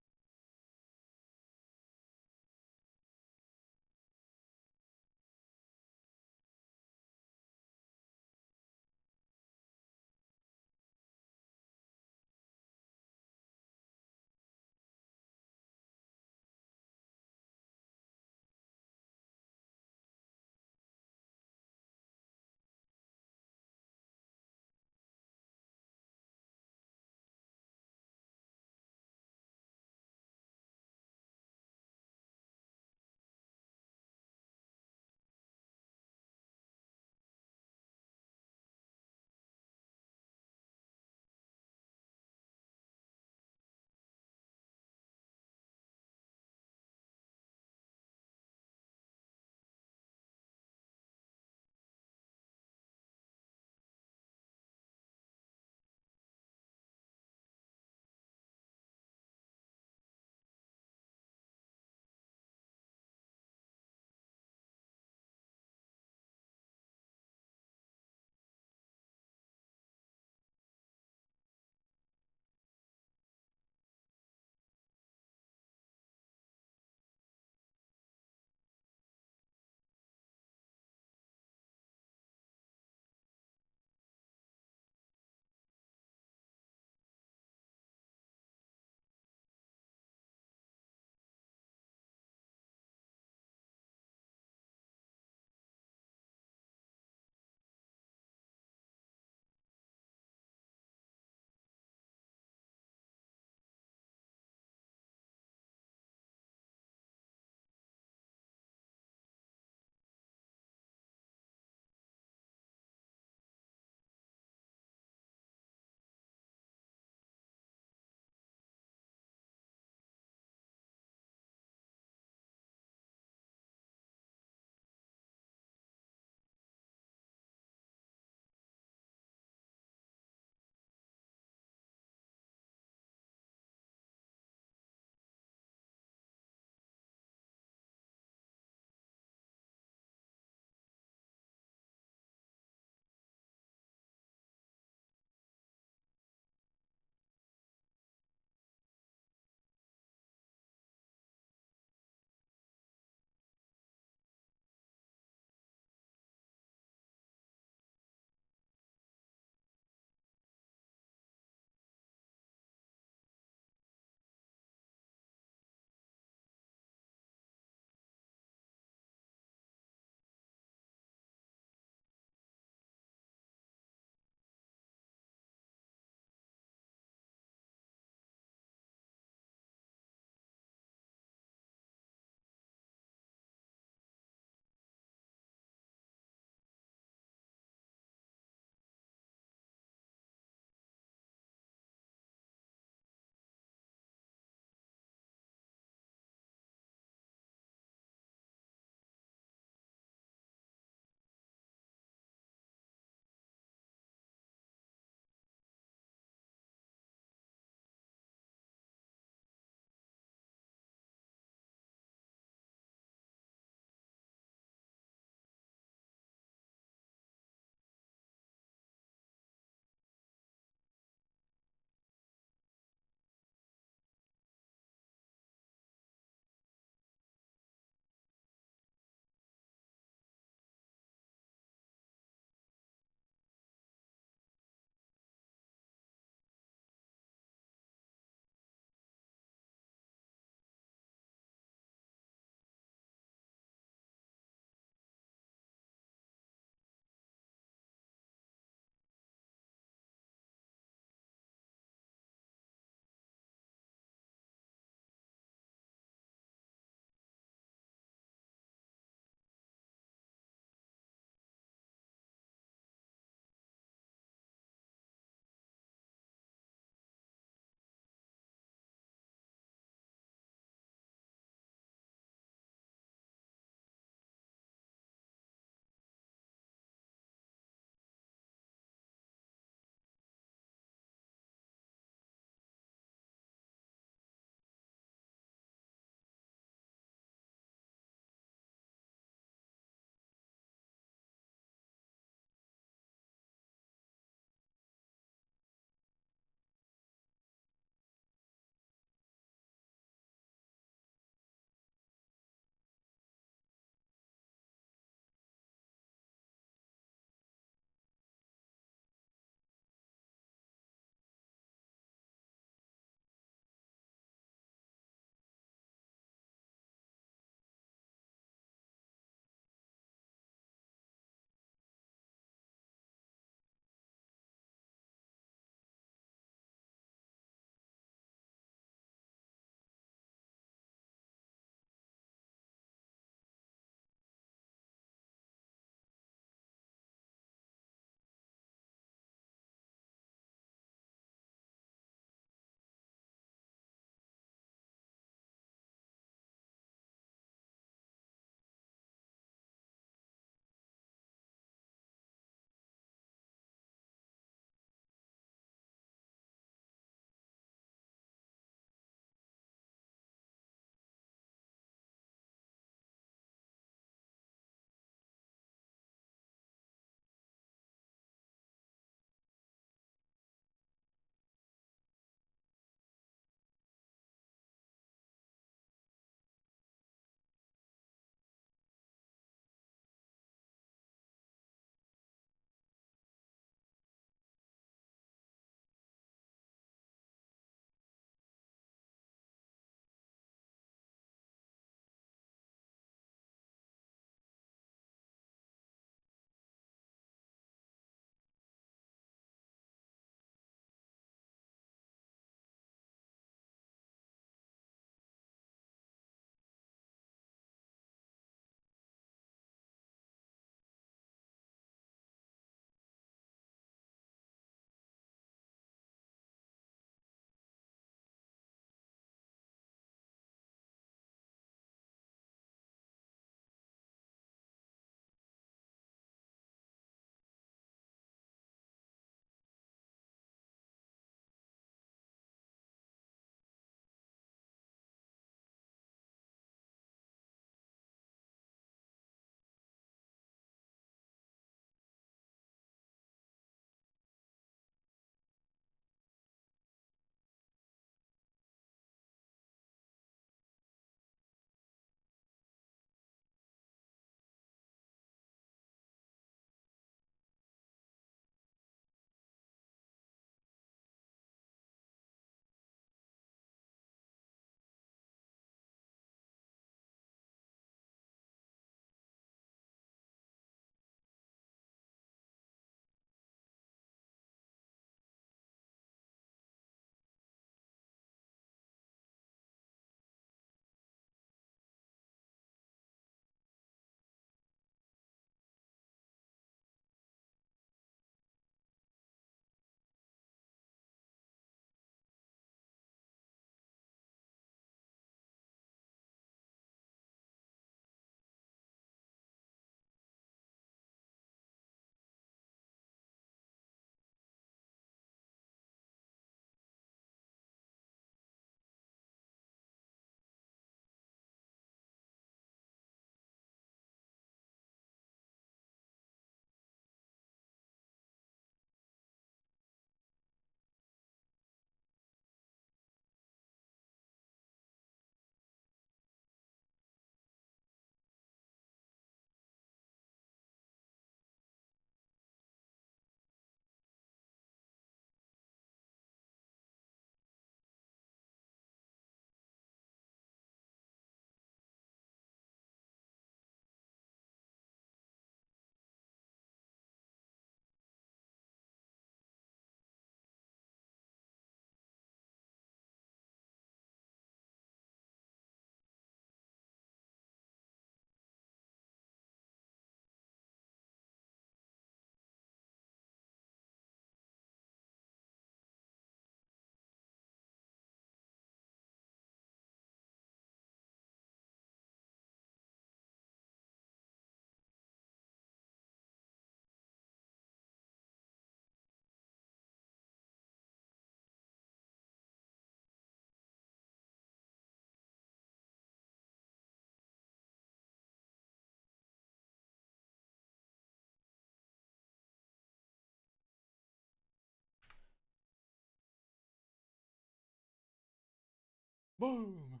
Boom!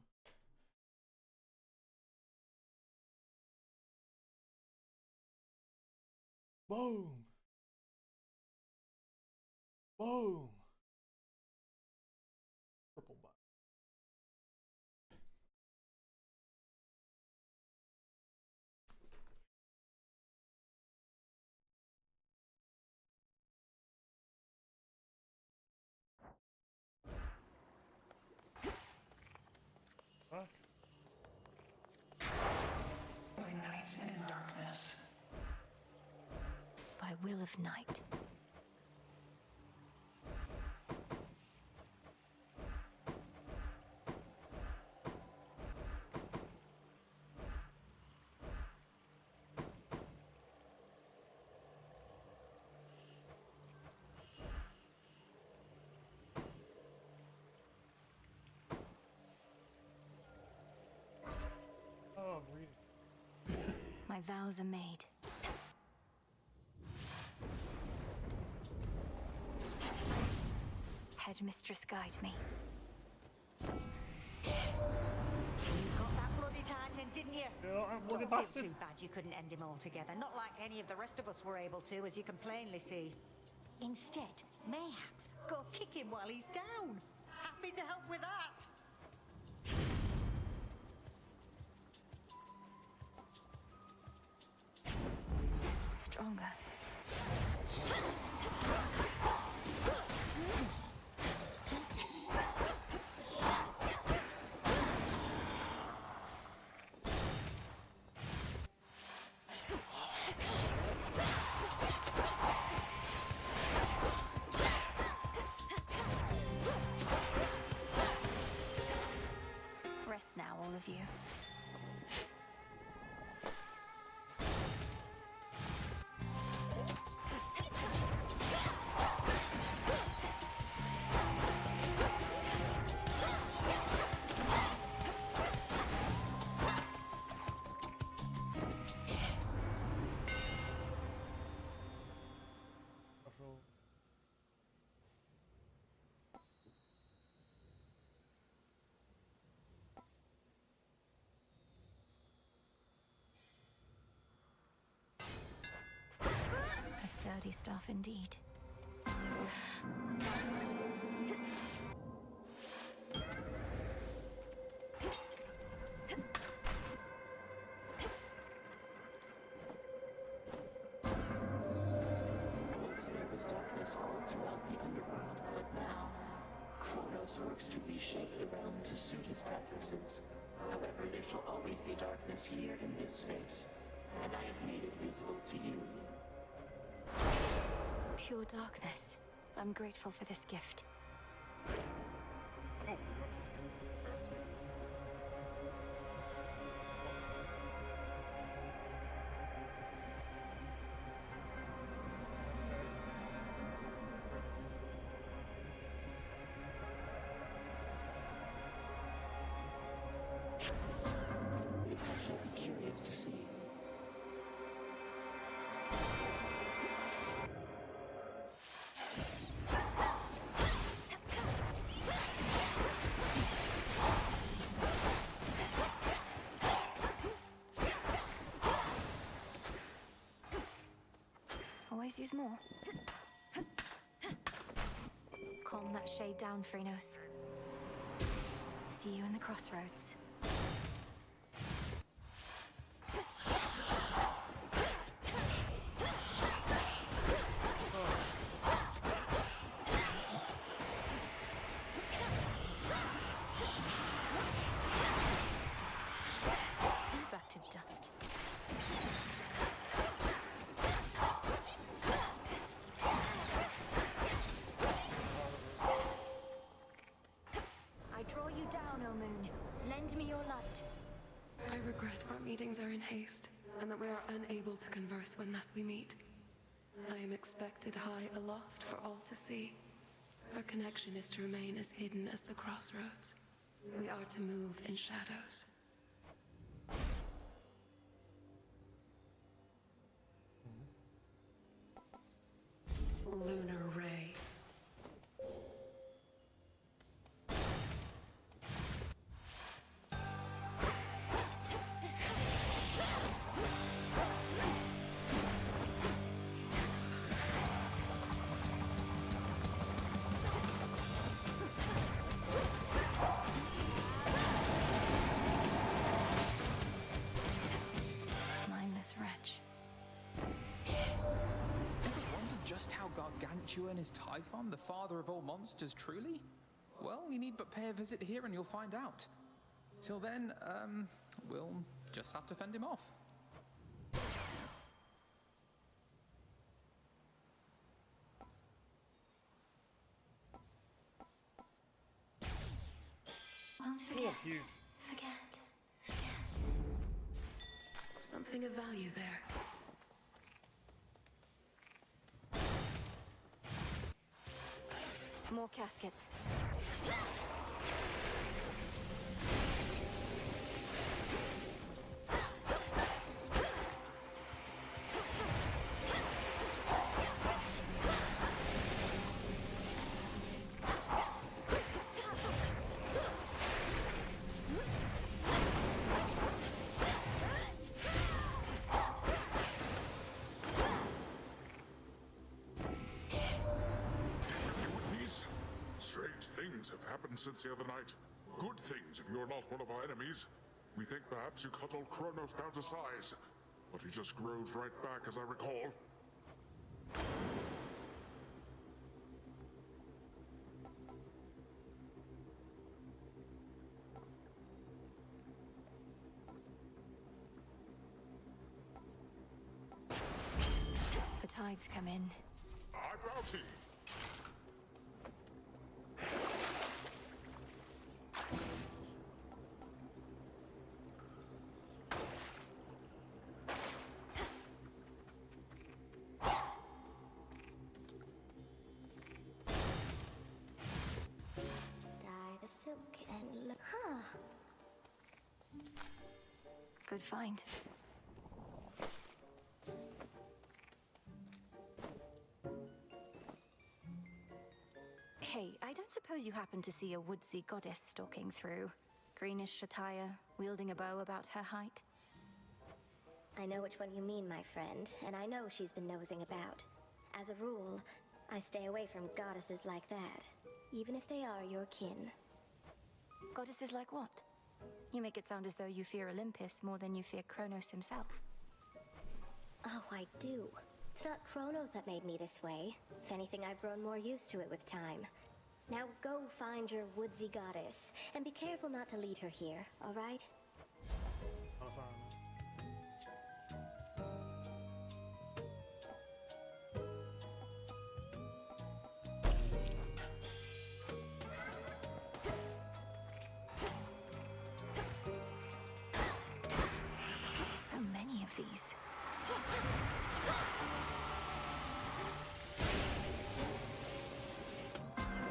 Boom! Boom! Purple button. Fuck.
By night and darkness.
By will of night.
Oh, I'm reading.
My vows are made. Headmistress, guide me.
You got that bloody Titan, didn't you?
Yeah, I'm bloody
Don't feel
bastard.
too bad you couldn't end him altogether. Not like any of the rest of us were able to, as you can plainly see. Instead, mayhaps go kick him while he's down. Happy to help with that.
Stronger. Rest now, all of you. A sturdy staff indeed.
Once there was darkness all throughout the underworld, but now Kronos works to reshape the realm to suit his preferences. However, there shall always be darkness here in this space, and I have made it visible to you.
Pure darkness. I'm grateful for this gift.
Oh,
This I shall be curious to see.
Always use more. Calm that shade down, Phrynos. See you in the crossroads. Back to dust. I draw you down, O moon. Lend me your light.
I regret our meetings are in haste, and that we are unable to converse when thus we meet. I am expected high aloft for all to see. Our connection is to remain as hidden as the crossroads. We are to move in shadows. Lunar Ray.
gargantuan is Typhon, the father of all monsters, truly? Well, you need but pay a visit here and you'll find out. Till then, we'll just have to fend him off.
Won't forget.
Cute.
Forget.
Something of value there.
More caskets.
Strange things have happened since the other night. Good things if you're not one of our enemies. We think perhaps you cut old Kronos down to size, but he just grows right back, as I recall.
The tides come in.
Our bounty!
Dye the silk and look. Huh.
Good find. Hey, I don't suppose you happen to see a woodsy goddess stalking through? Greenish attire, wielding a bow about her height?
I know which one you mean, my friend, and I know she's been nosing about. As a rule, I stay away from goddesses like that, even if they are your kin.
Goddesses like what? You make it sound as though you fear Olympus more than you fear Kronos himself.
Oh, I do. It's not Kronos that made me this way. If anything, I've grown more used to it with time. Now go find your woodsy goddess, and be careful not to lead her here, all right?
I'll find her.
So many of these.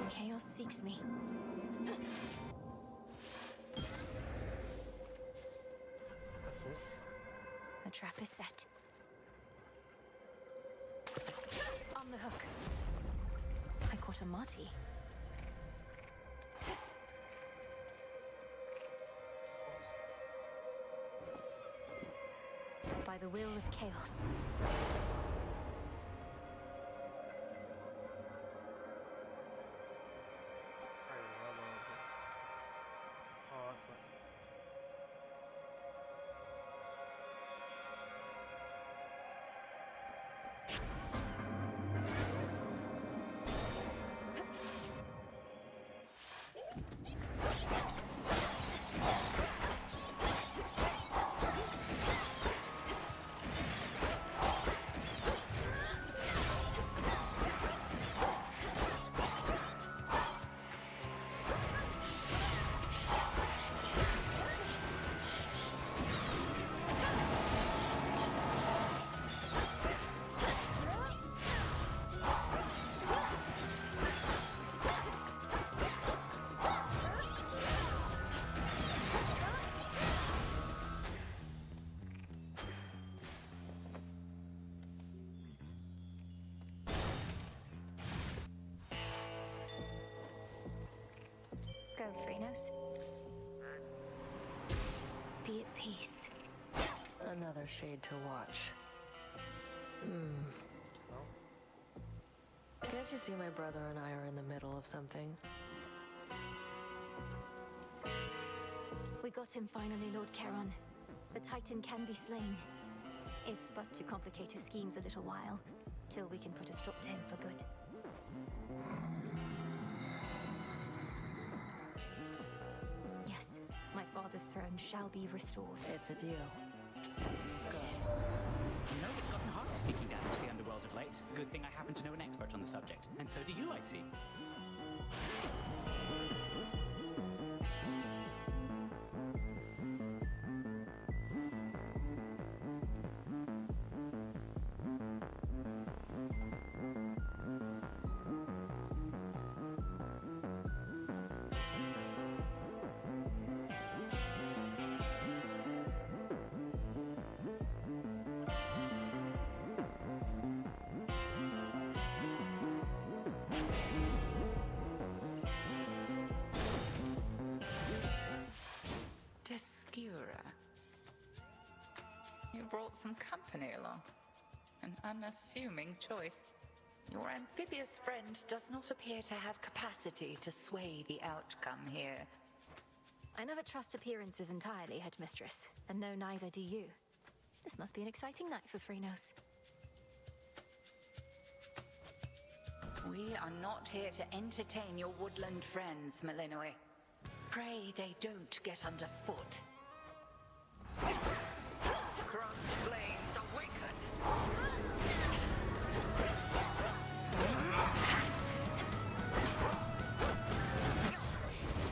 Chaos seeks me. The trap is set. On the hook. I caught a Marty. By the will of chaos. Go, Phrynos. Be at peace.
Another shade to watch. Can't you see my brother and I are in the middle of something?
We got him finally, Lord Charon. The Titan can be slain. If but to complicate his schemes a little while, till we can put a stop to him for good. father's throne shall be restored.
It's a deal. Go.
You know, it's gotten hard sneaking down into the underworld of late. Good thing I happen to know an expert on the subject. And so do you, I see.
You brought some company along. An unassuming choice. Your amphibious friend does not appear to have capacity to sway the outcome here.
I never trust appearances entirely, Headmistress, and no, neither do you. This must be an exciting night for Freenos.
We are not here to entertain your woodland friends, Malinois. Pray they don't get underfoot. Cross blades awaken!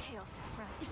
Chaos, right.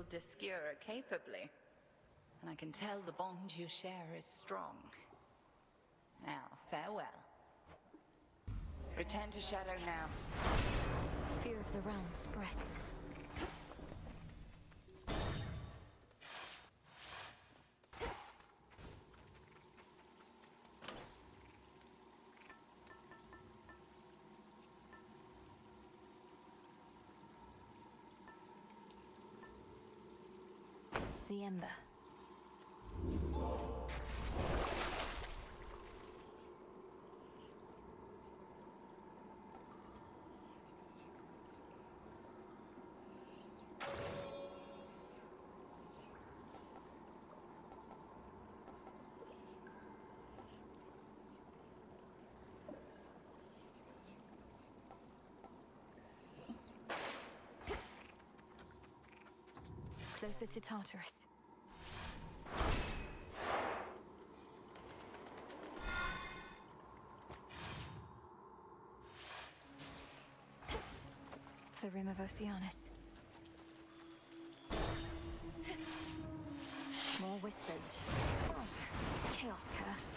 Discura capably, and I can tell the bond you share is strong. Now, farewell. Return to Shadow now.
Fear of the realm spreads. The Ember. Closer to Tartarus. The Rim of Oceanus. More whispers. Oh, chaos curse.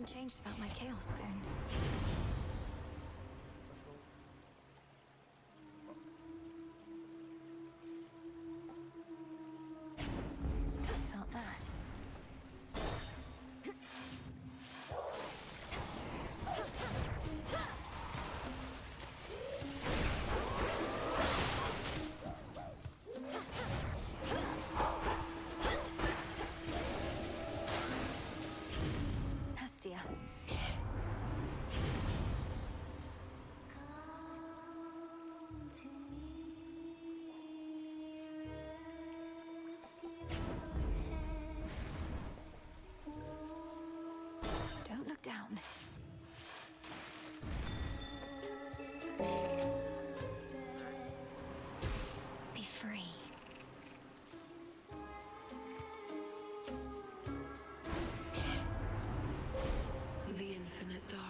Something changed about my Chaos Boon. About that. Hestia. Don't look down. Be free.
The infinite dark.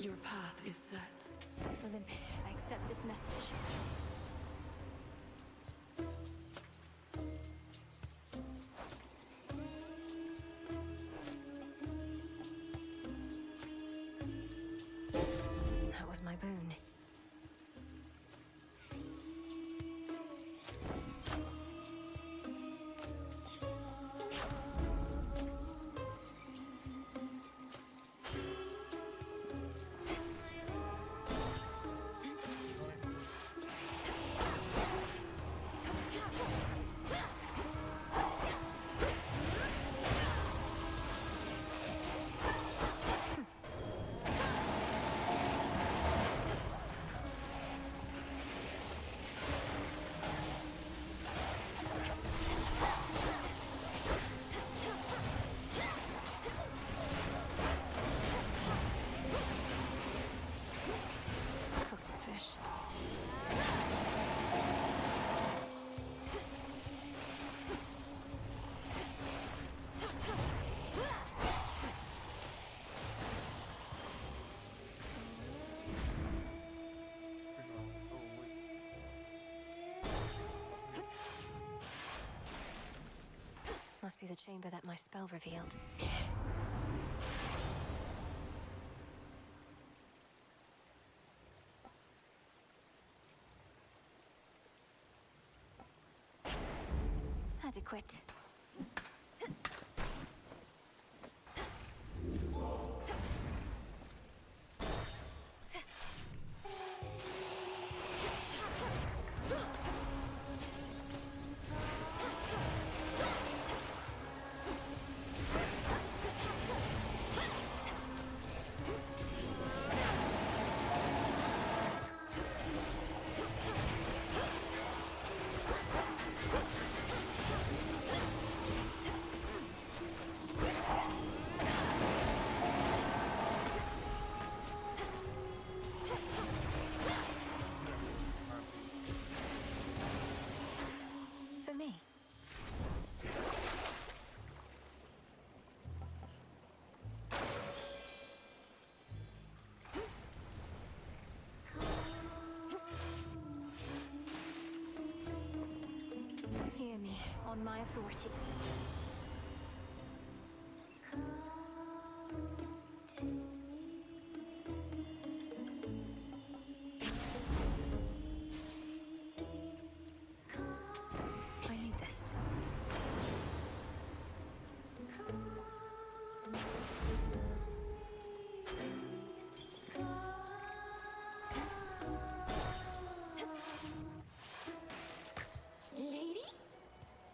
Your path is set.
Olympus, I accept this message. That was my boon. Cooked fish. Must be the chamber that my spell revealed. Adequate. For me. Hear me, on my authority. I need this.
Lady?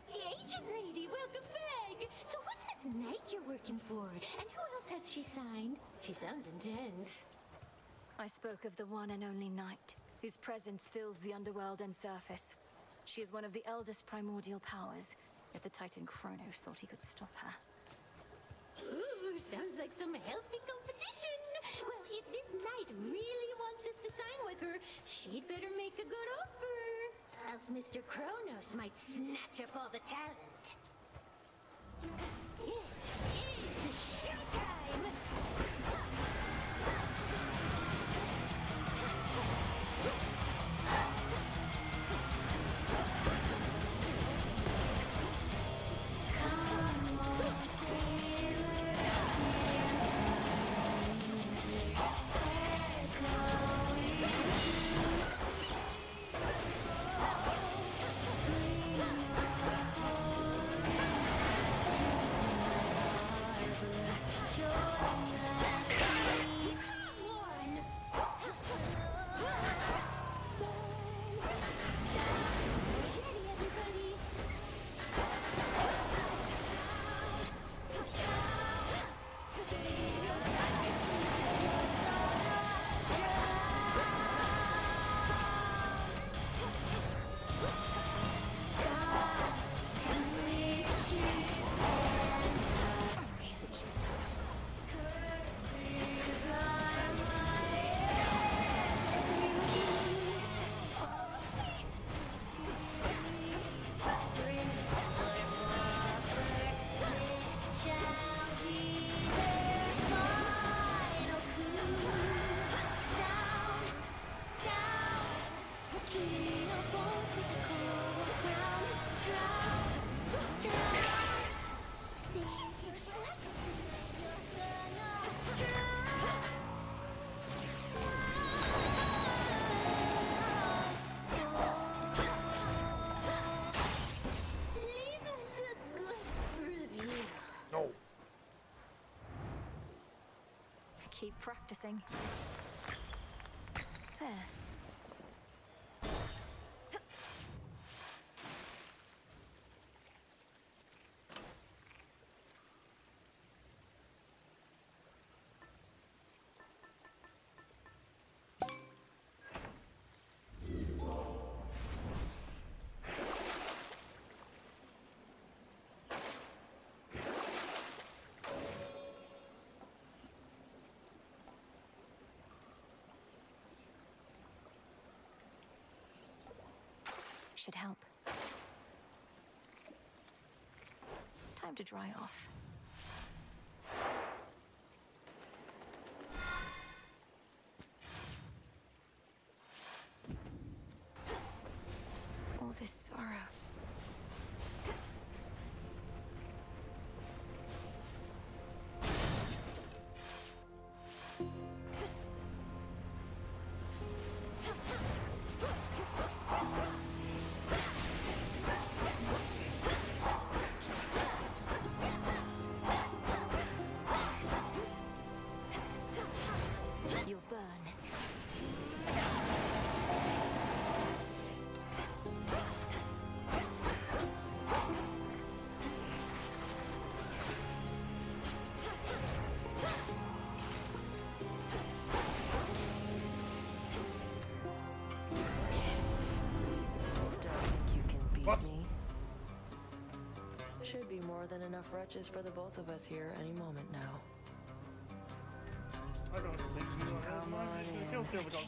Agent lady, welcome back! So who's this knight you're working for? And who else has she signed? She sounds intense.
I spoke of the one and only night, whose presence fills the underworld and surface. She is one of the eldest primordial powers, yet the Titan Kronos thought he could stop her.
Ooh, sounds like some healthy competition. Well, if this Knight really wants us to sign with her, she'd better make a good offer. Else Mr. Kronos might snatch up all the talent. It is showtime!
Keep practicing. There. Should help. Time to dry off. All this sorrow. You'll burn.
Still think you can beat
What?
me? Should be more than enough wretches for the both of us here any moment now.
I don't think you know
Come on in.
Kill Silver Dog.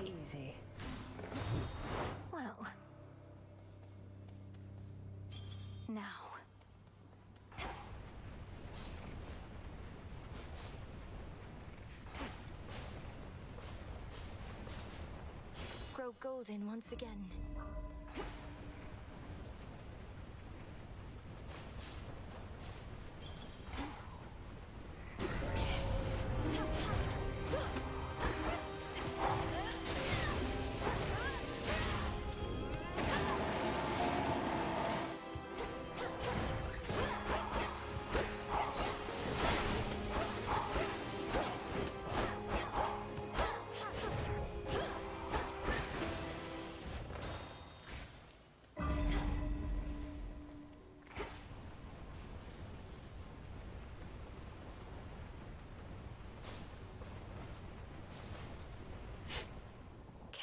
Easy.
Well. Now. Grow golden once again.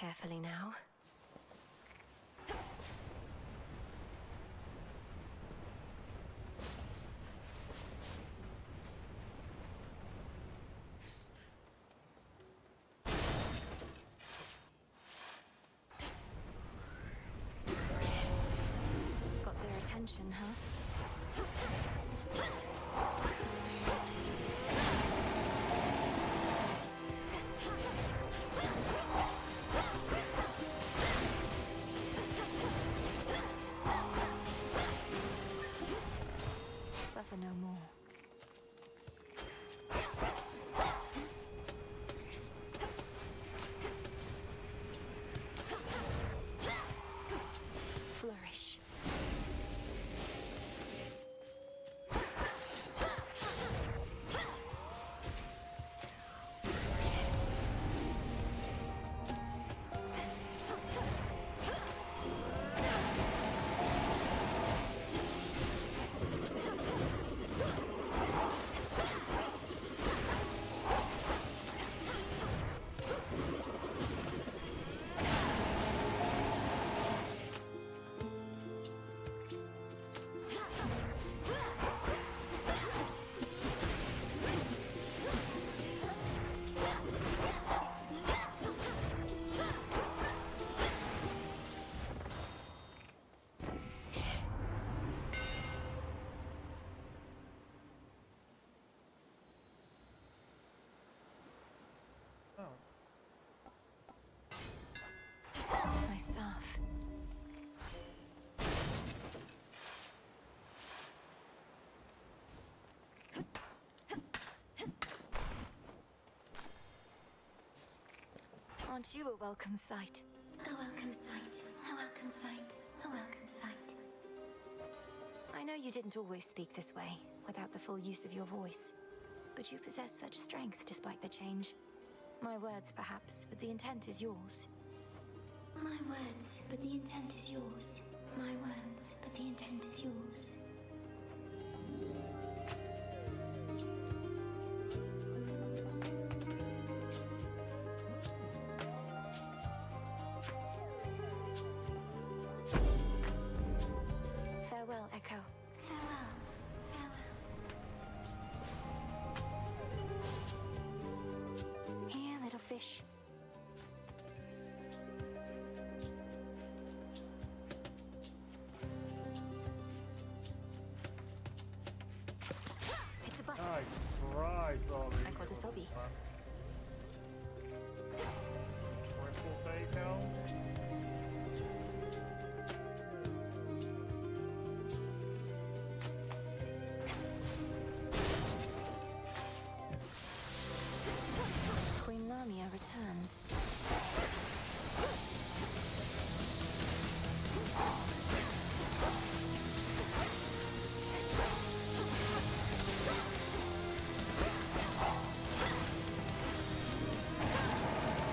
carefully now. Got their attention, huh? Suffer no more. Flourish. My staff. Aren't you a welcome sight?
A welcome sight. A welcome sight. A welcome sight.
I know you didn't always speak this way, without the full use of your voice. But you possess such strength despite the change. My words, perhaps, but the intent is yours.
My words, but the intent is yours. My words, but the intent is yours.
Farewell, Echo.
Farewell. Farewell.
Here, little fish. It's a bite.
Nice. Christ, oh,
I caught a sobby.
Triple takeout.
Queen Lamia returns.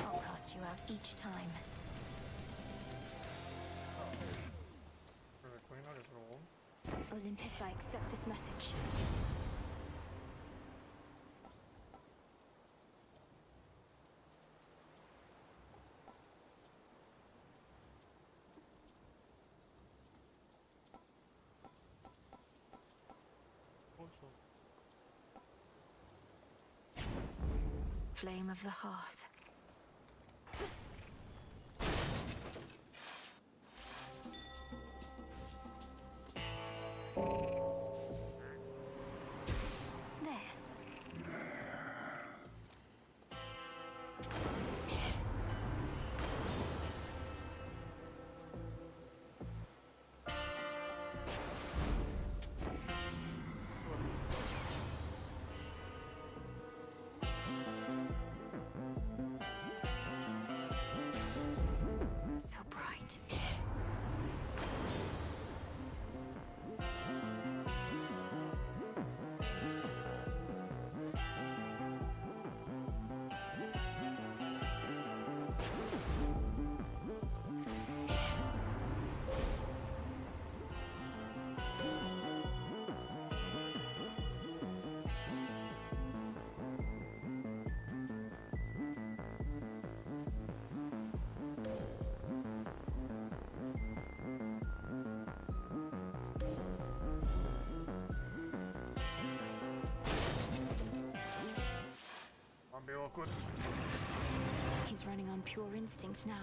I'll cast you out each time.
For the queen, I just rolled.
Olympus, I accept this message. Flame of the hearth. There.
awkward.
He's running on pure instinct now.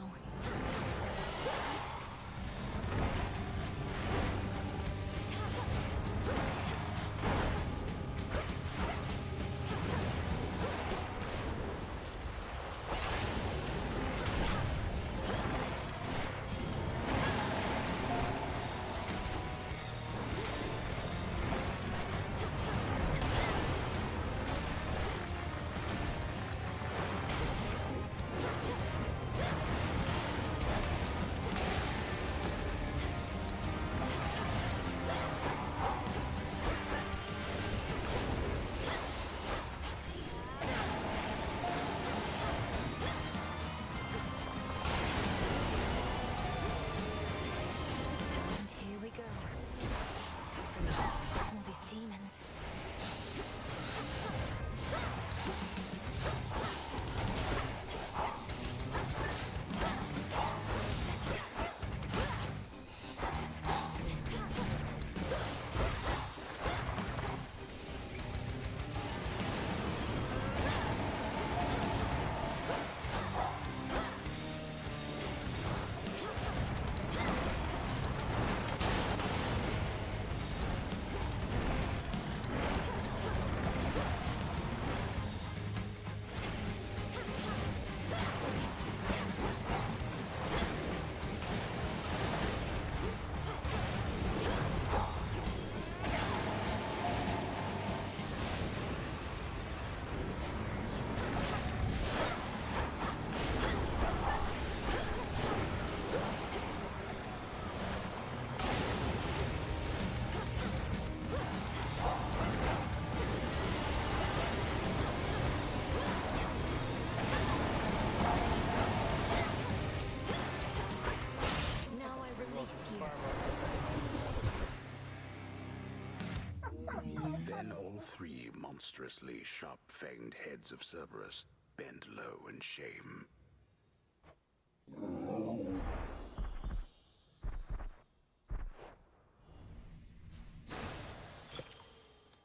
Then all three monstrously sharp-fanged heads of Cerberus bend low in shame.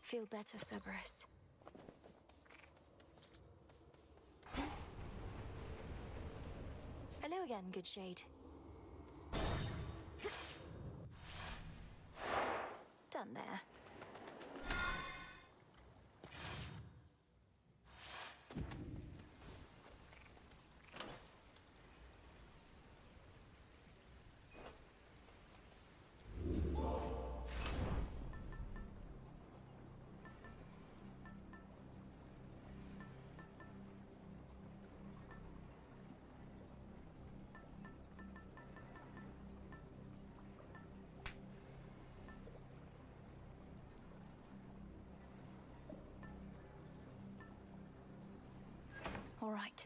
Feel better, Cerberus. Hello again, good shade. Done there. All right.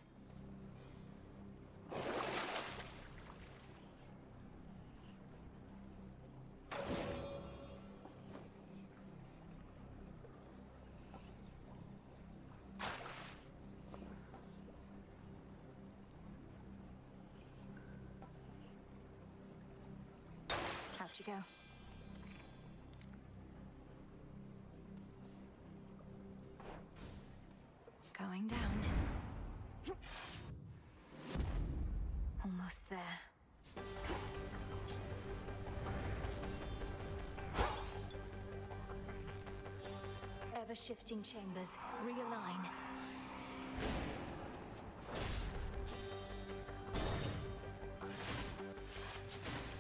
Out you go. Going down. Almost there. Ever-shifting chambers. Realign.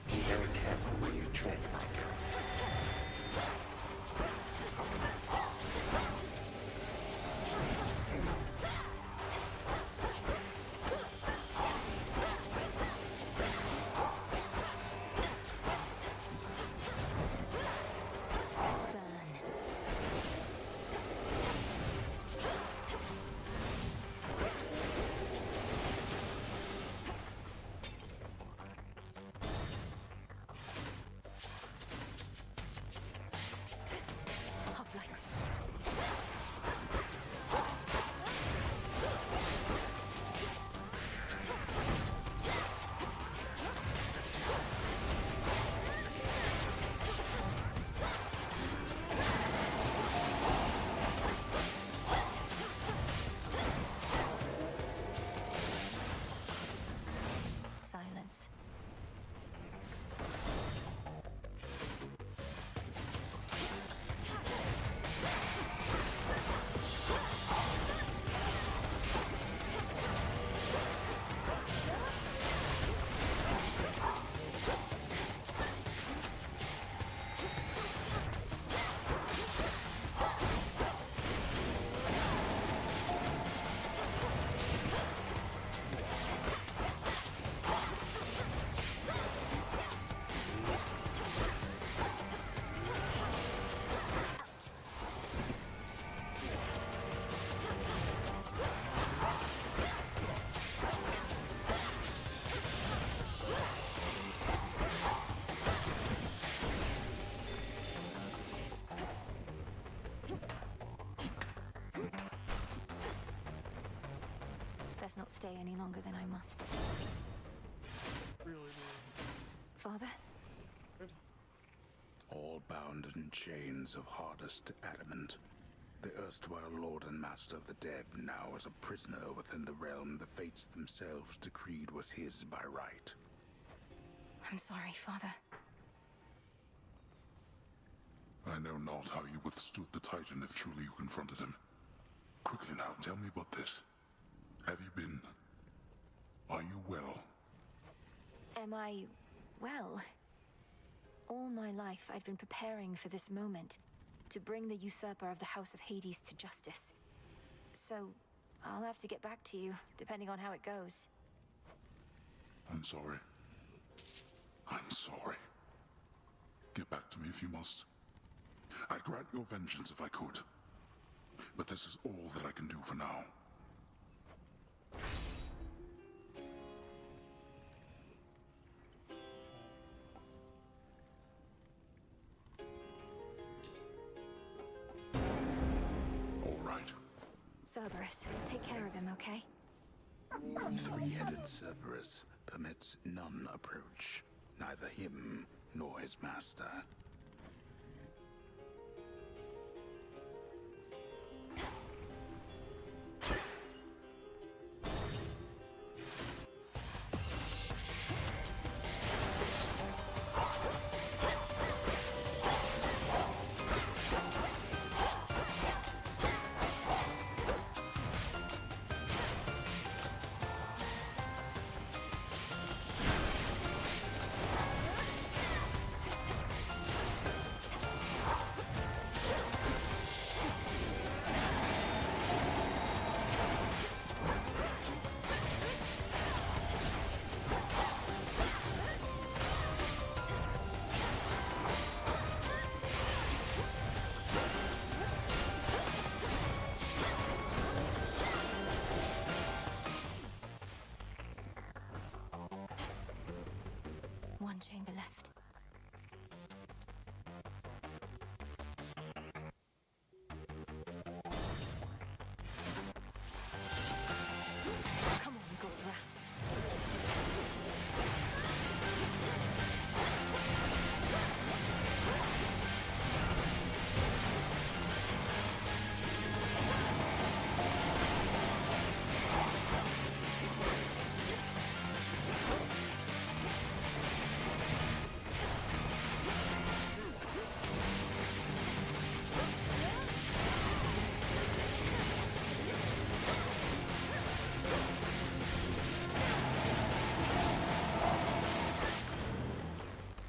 Be very careful where you tread, my girl.
not stay any longer than I must.
Really do.
Father?
All bound in chains of hardest adamant. The erstwhile lord and master of the dead now is a prisoner within the realm the fates themselves decreed was his by right.
I'm sorry, Father.
I know not how you withstood the Titan if truly you confronted him. Quickly now, tell me about this. Have you been... Are you well?
Am I... well? All my life I've been preparing for this moment, to bring the usurper of the House of Hades to justice. So, I'll have to get back to you, depending on how it goes.
I'm sorry. I'm sorry. Get back to me if you must. I'd grant your vengeance if I could. But this is all that I can do for now. All right.
Cerberus, take care of him, okay?
Three-headed Cerberus permits none approach, neither him nor his master.
One chamber left. Come on, Goldrath.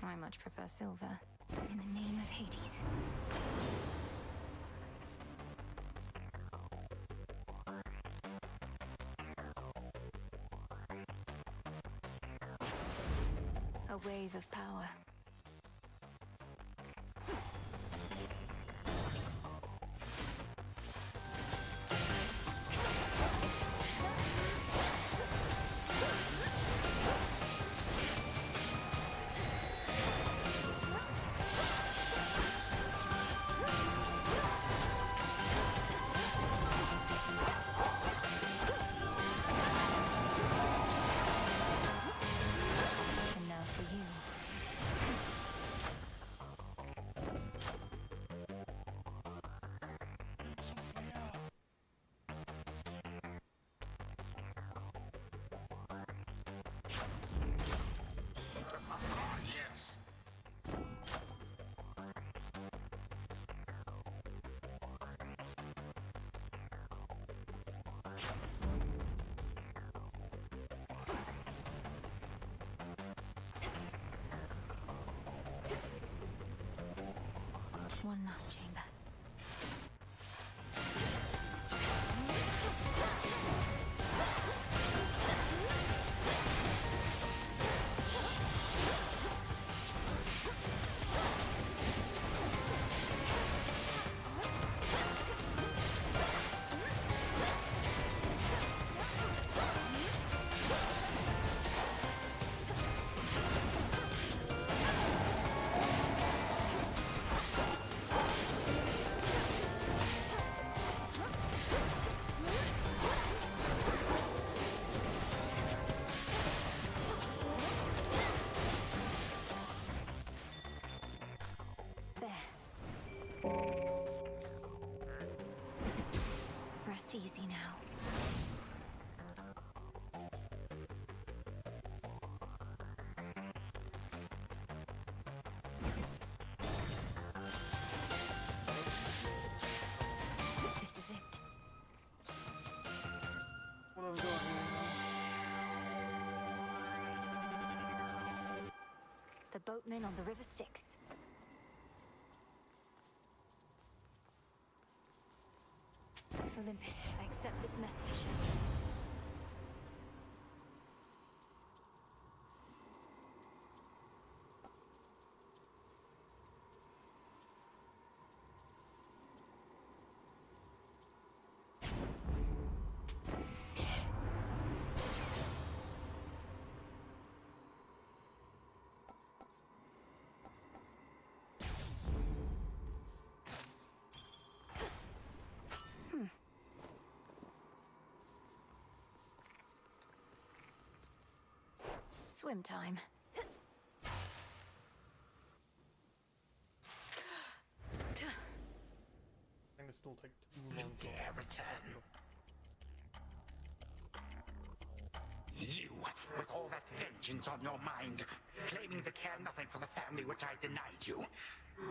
I much prefer silver. In the name of Hades. A wave of power. And now for you.
Yes!
One last chamber. Rest easy now. This is it.
What have we got here?
The boatman on the river Styx. Olympus, I accept this message. Swim time.
I think it still take too long.
You dare return. You, with all that vengeance on your mind, claiming to care nothing for the family which I denied you.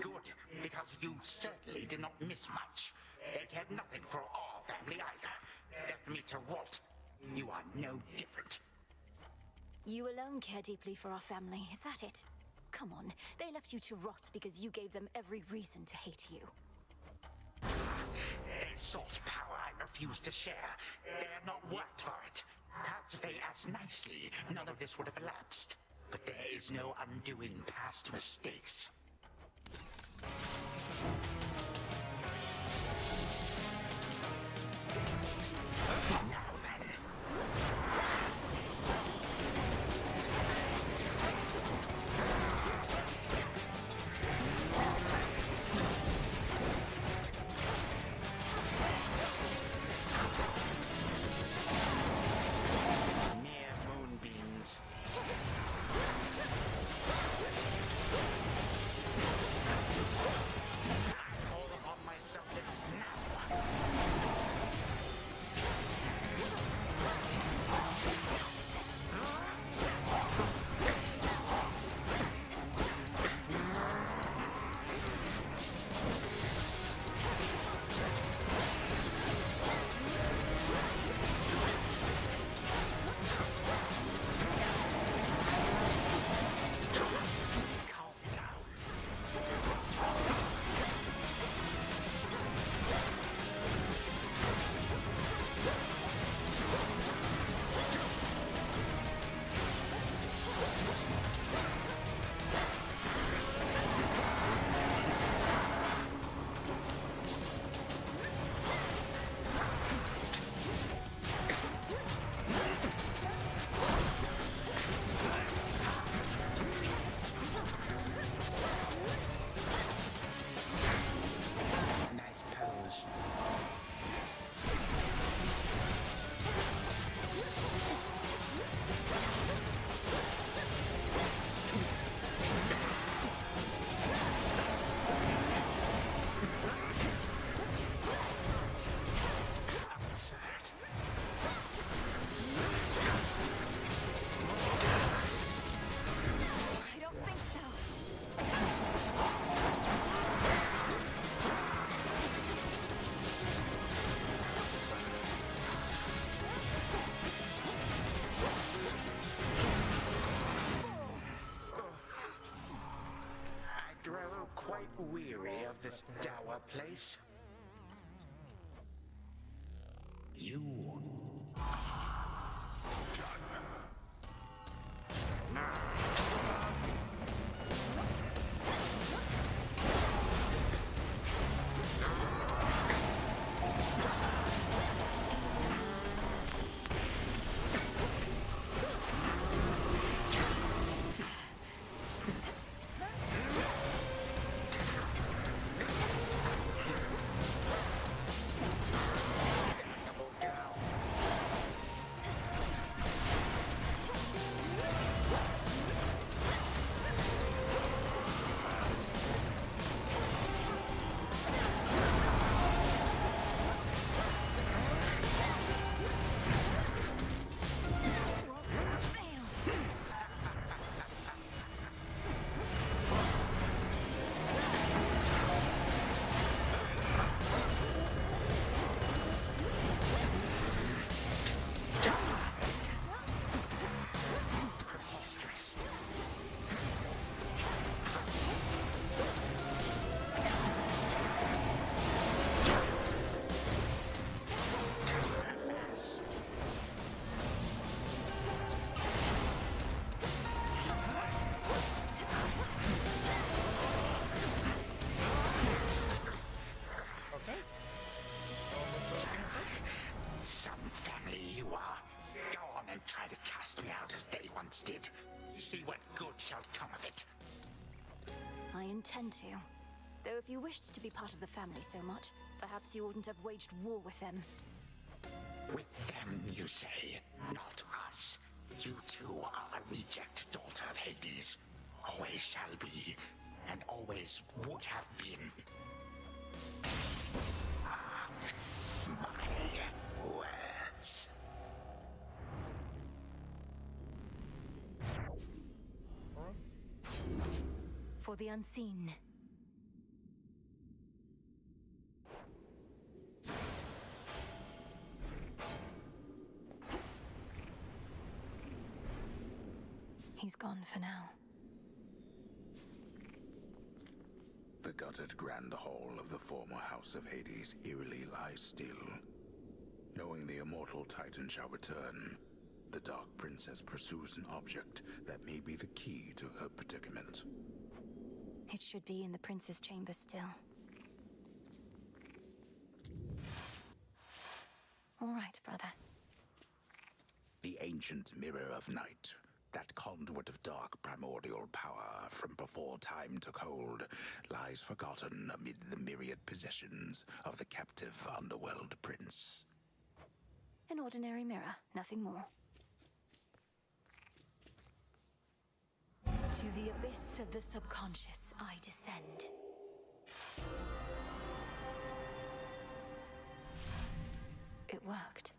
Good, because you certainly did not miss much. It cared nothing for our family either. Left me to rot. You are no different.
You alone care deeply for our family, is that it? Come on, they left you to rot because you gave them every reason to hate you.
They sought power I refused to share. They have not worked for it. Perhaps if they asked nicely, none of this would have elapsed. But there is no undoing past mistakes. Now then. Mere moonbeams. I call upon my subjects now. Calm down. Nice pose. Absurd.
I don't think so.
I grow quite weary of this dour place. You. Double down.
intend to. Though if you wished to be part of the family so much, perhaps you wouldn't have waged war with them.
With them, you say? Not us. You too are a reject daughter of Hades. Always shall be, and always would have been. My words.
For the unseen. He's gone for now.
The gutted grand hall of the former House of Hades eerily lies still. Knowing the immortal Titan shall return, the Dark Princess pursues an object that may be the key to her predicament.
It should be in the Prince's chamber still. All right, brother.
The ancient Mirror of Night, that conduit of dark primordial power from before time took hold, lies forgotten amid the myriad possessions of the captive underworld prince.
An ordinary mirror, nothing more. To the abyss of the subconscious, I descend. It worked.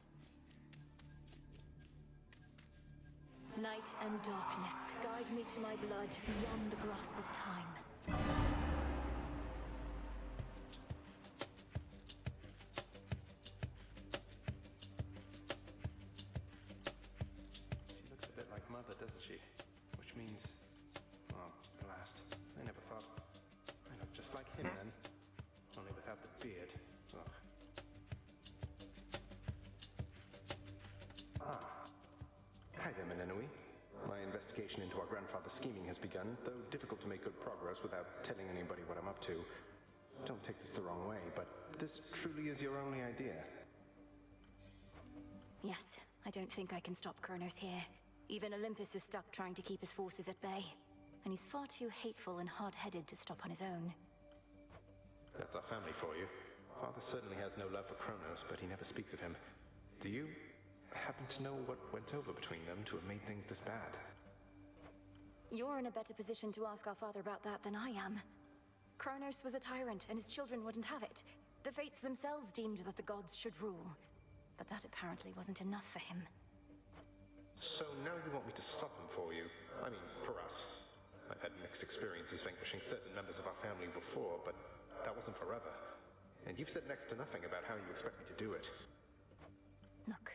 Night and darkness, guide me to my blood beyond the grasp of time.
She looks a bit like Mother, doesn't she? Which means... oh, blast. I never thought... I look just like him then. Only without the beard. Ugh. Ah. Hi there, Melenui. My investigation into our grandfather's scheming has begun, though difficult to make good progress without telling anybody what I'm up to. Don't take this the wrong way, but this truly is your only idea.
Yes, I don't think I can stop Kronos here. Even Olympus is stuck trying to keep his forces at bay. And he's far too hateful and hard-headed to stop on his own.
That's our family for you. Father certainly has no love for Kronos, but he never speaks of him. Do you happen to know what went over between them to have made things this bad?
You're in a better position to ask our father about that than I am. Kronos was a tyrant, and his children wouldn't have it. The Fates themselves deemed that the gods should rule. But that apparently wasn't enough for him.
So now you want me to stop him for you? I mean, for us. I've had mixed experiences vanquishing certain members of our family before, but that wasn't forever. And you've said next to nothing about how you expect me to do it.
Look,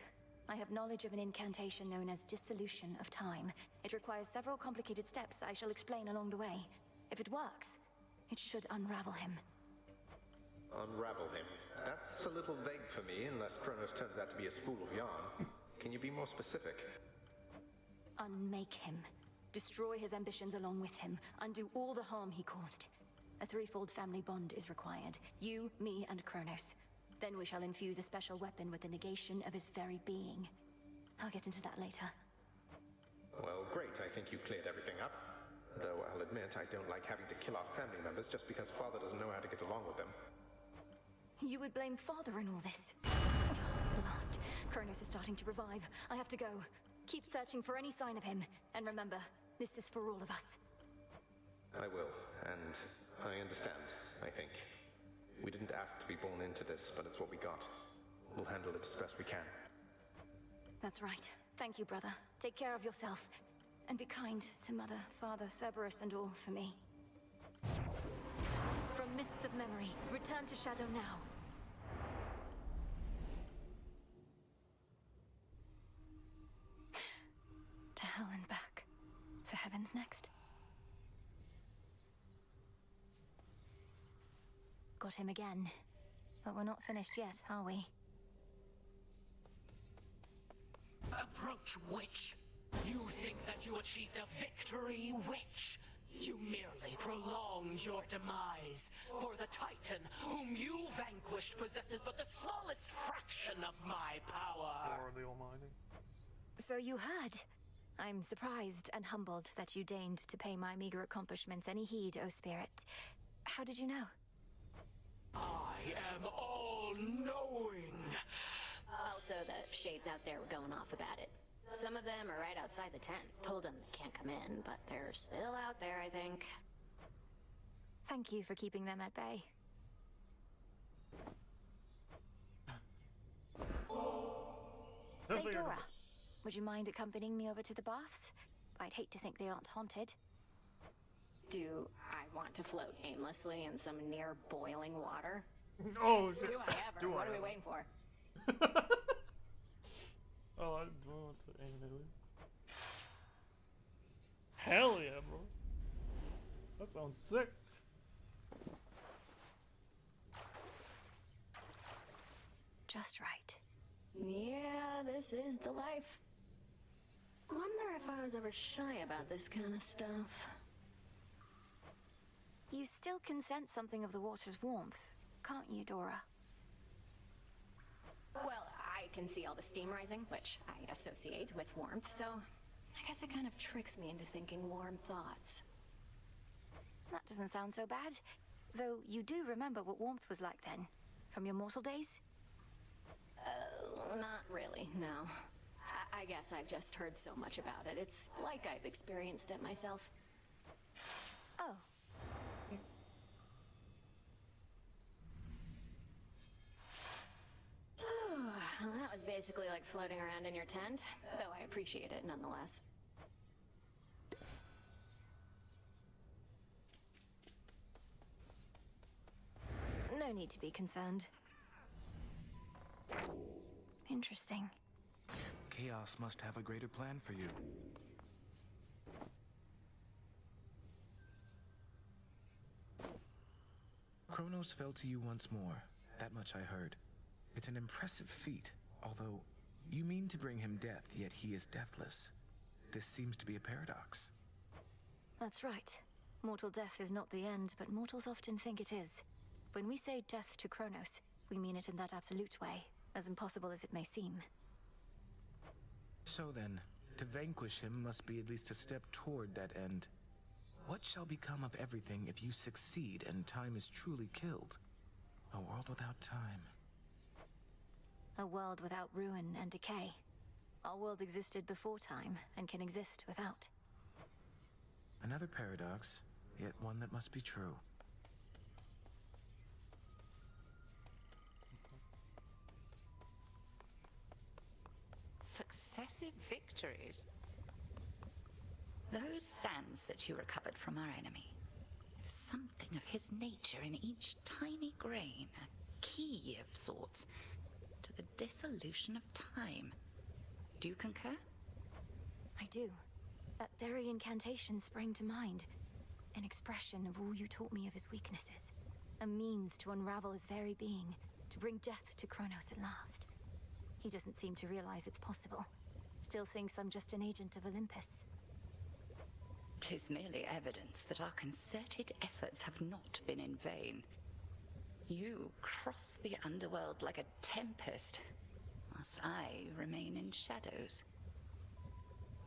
I have knowledge of an incantation known as Dissolution of Time. It requires several complicated steps I shall explain along the way. If it works, it should unravel him.
Unravel him? That's a little vague for me, unless Kronos turns out to be a spool of yarn. Can you be more specific?
Unmake him. Destroy his ambitions along with him. Undo all the harm he caused. A threefold family bond is required. You, me, and Kronos. Then we shall infuse a special weapon with the negation of his very being. I'll get into that later.
Well, great. I think you cleared everything up. Though I'll admit I don't like having to kill our family members just because Father doesn't know how to get along with them.
You would blame Father in all this? Blast. Kronos is starting to revive. I have to go. Keep searching for any sign of him. And remember, this is for all of us.
I will, and I understand, I think. We didn't ask to be born into this, but it's what we got. We'll handle it as best we can.
That's right. Thank you, brother. Take care of yourself. And be kind to Mother, Father, Cerberus, and all for me. From mists of memory, return to Shadow now. To hell and back. The heavens next. Got him again. But we're not finished yet, are we?
Approach, witch. You think that you achieved a victory, witch? You merely prolonged your demise, for the Titan whom you vanquished possesses but the smallest fraction of my power.
Or the Almighty.
So you heard. I'm surprised and humbled that you deigned to pay my meager accomplishments any heed, O Spirit. How did you know?
I am all-knowing.
Also, the shades out there were going off about it. Some of them are right outside the tent. Told them they can't come in, but they're still out there, I think.
Thank you for keeping them at bay. Say, Dora, would you mind accompanying me over to the baths? I'd hate to think they aren't haunted.
Do I want to float aimlessly in some near boiling water?
Oh, shit.
Do I ever? What are we waiting for?
Oh, I do want to aim it. Hell yeah, bro. That sounds sick.
Just right.
Yeah, this is the life. Wonder if I was ever shy about this kind of stuff.
You still can sense something of the water's warmth, can't you, Dora?
Well, I can see all the steam rising, which I associate with warmth, so I guess it kind of tricks me into thinking warm thoughts.
That doesn't sound so bad. Though you do remember what warmth was like then, from your mortal days?
Not really, no. I guess I've just heard so much about it. It's like I've experienced it myself.
Oh.
That was basically like floating around in your tent, though I appreciate it nonetheless.
No need to be concerned. Interesting.
Chaos must have a greater plan for you. Kronos fell to you once more. That much I heard. It's an impressive feat, although you mean to bring him death, yet he is deathless. This seems to be a paradox.
That's right. Mortal death is not the end, but mortals often think it is. When we say death to Kronos, we mean it in that absolute way, as impossible as it may seem.
So then, to vanquish him must be at least a step toward that end. What shall become of everything if you succeed and time is truly killed? A world without time.
A world without ruin and decay. Our world existed before time, and can exist without.
Another paradox, yet one that must be true.
Successive victories. Those sands that you recovered from our enemy. There's something of his nature in each tiny grain, a key of sorts, to the dissolution of time. Do you concur?
I do. That very incantation sprang to mind. An expression of all you taught me of his weaknesses. A means to unravel his very being, to bring death to Kronos at last. He doesn't seem to realize it's possible. Still thinks I'm just an agent of Olympus.
'Tis merely evidence that our concerted efforts have not been in vain. You cross the underworld like a tempest, whilst I remain in shadows.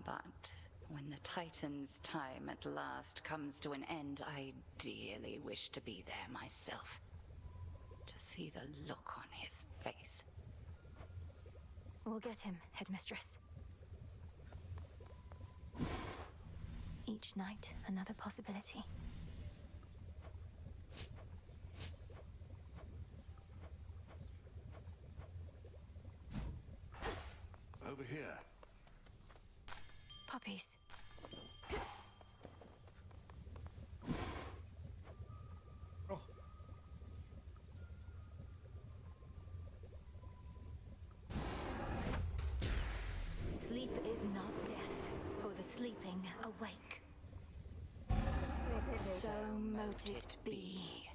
But when the Titan's time at last comes to an end, I dearly wish to be there myself. To see the look on his face.
We'll get him, Headmistress. Each night, another possibility.
Over here.
Puppies. Sleep is not death, for the sleeping awake. So mote it be.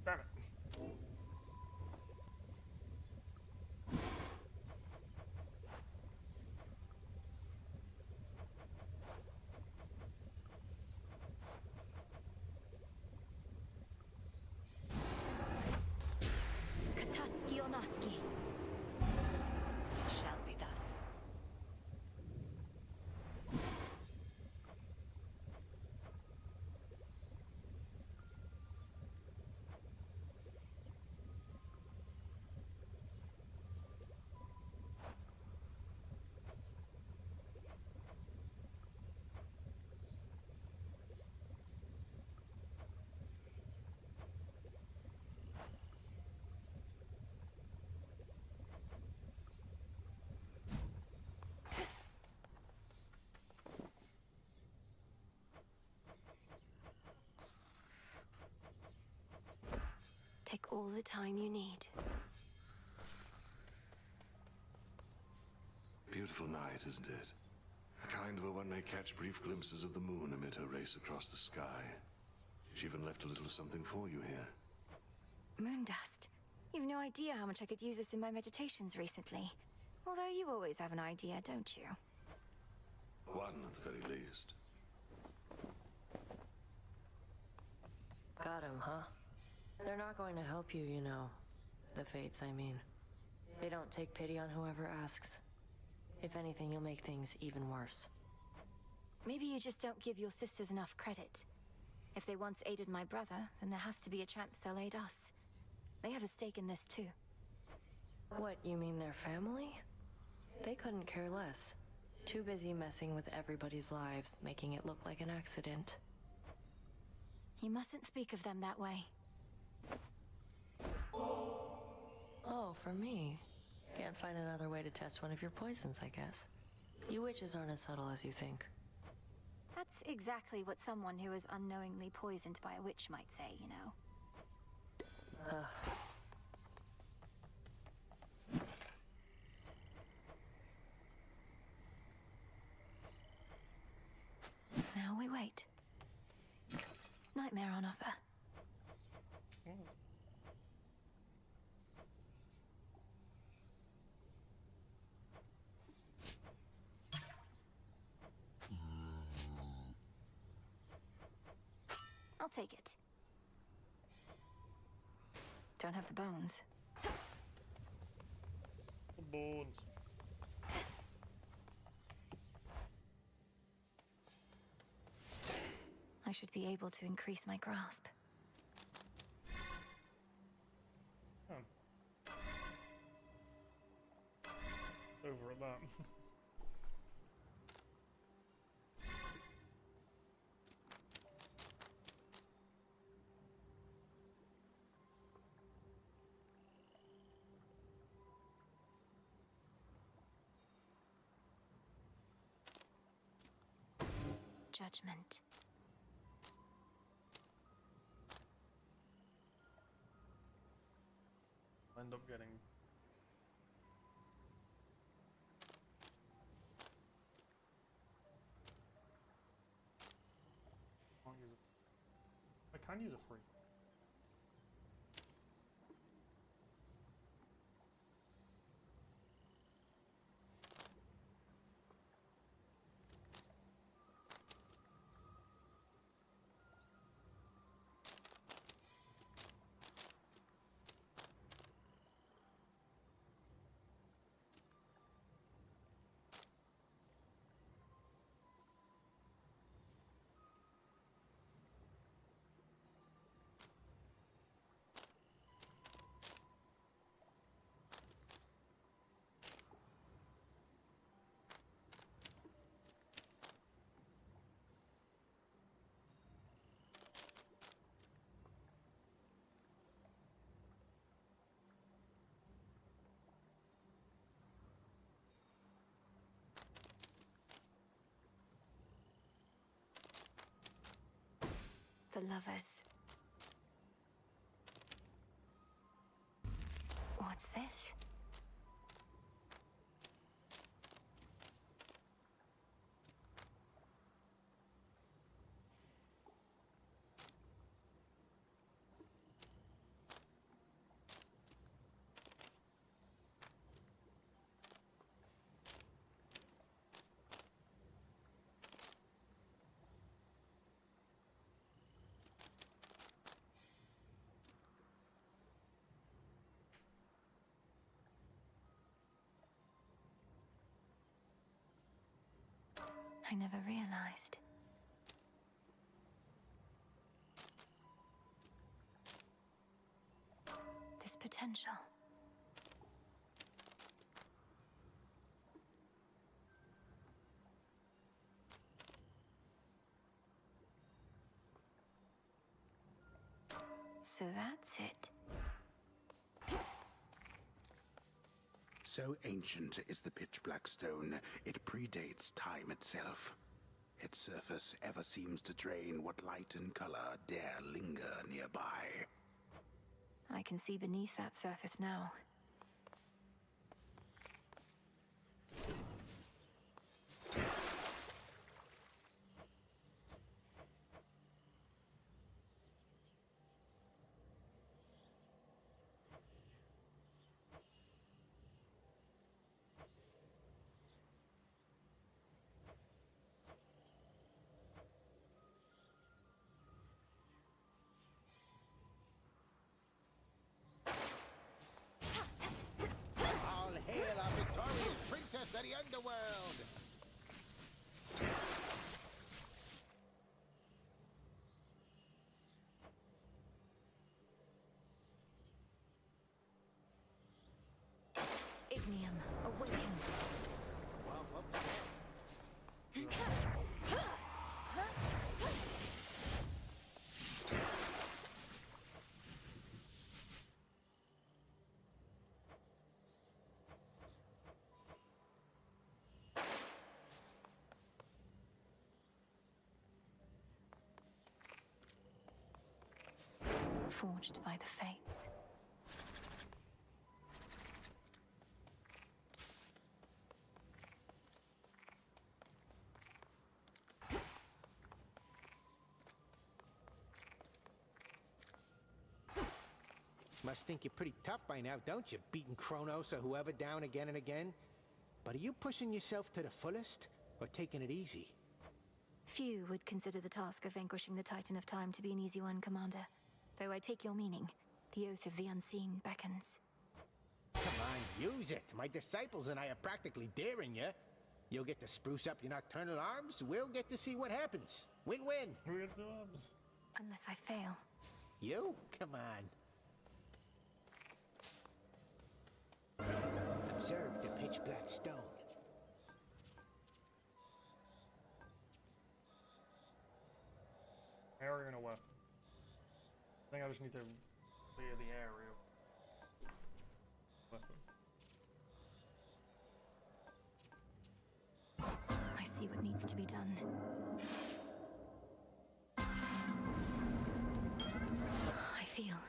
Damn it.
all the time you need.
Beautiful night, isn't it? The kind where one may catch brief glimpses of the moon amid her race across the sky. She even left a little something for you here.
Moon dust. You've no idea how much I could use this in my meditations recently. Although you always have an idea, don't you?
One, at the very least.
Got him, huh? They're not going to help you, you know. The Fates, I mean. They don't take pity on whoever asks. If anything, you'll make things even worse.
Maybe you just don't give your sisters enough credit. If they once aided my brother, then there has to be a chance they'll aid us. They have a stake in this too.
What, you mean their family? They couldn't care less. Too busy messing with everybody's lives, making it look like an accident.
You mustn't speak of them that way.
Oh, for me? Can't find another way to test one of your poisons, I guess. You witches aren't as subtle as you think.
That's exactly what someone who is unknowingly poisoned by a witch might say, you know. Now we wait. Nightmare on offer. I'll take it. Don't have the bones.
The bones.
I should be able to increase my grasp.
Oh. Over at that.
Judgment.
End up getting I can use a free.
The lovers. What's this? I never realized. This potential. So that's it.
So ancient is the pitch-black stone, it predates time itself. Its surface ever seems to drain what light and color dare linger nearby.
I can see beneath that surface now.
All hail our victorious princess of the underworld!
Ignium, awaken! Forged by the fates.
Must think you're pretty tough by now, don't you? Beating Kronos or whoever down again and again. But are you pushing yourself to the fullest, or taking it easy?
Few would consider the task of vanquishing the Titan of Time to be an easy one, Commander. Though I take your meaning. The Oath of the Unseen beckons.
Come on, use it. My disciples and I are practically daring you. You'll get to spruce up your nocturnal arms. We'll get to see what happens. Win-win.
Unless I fail.
You? Come on. Observe the pitch black stone.
Area and a weapon. I think I just need to clear the area. Weapon.
I see what needs to be done. I feel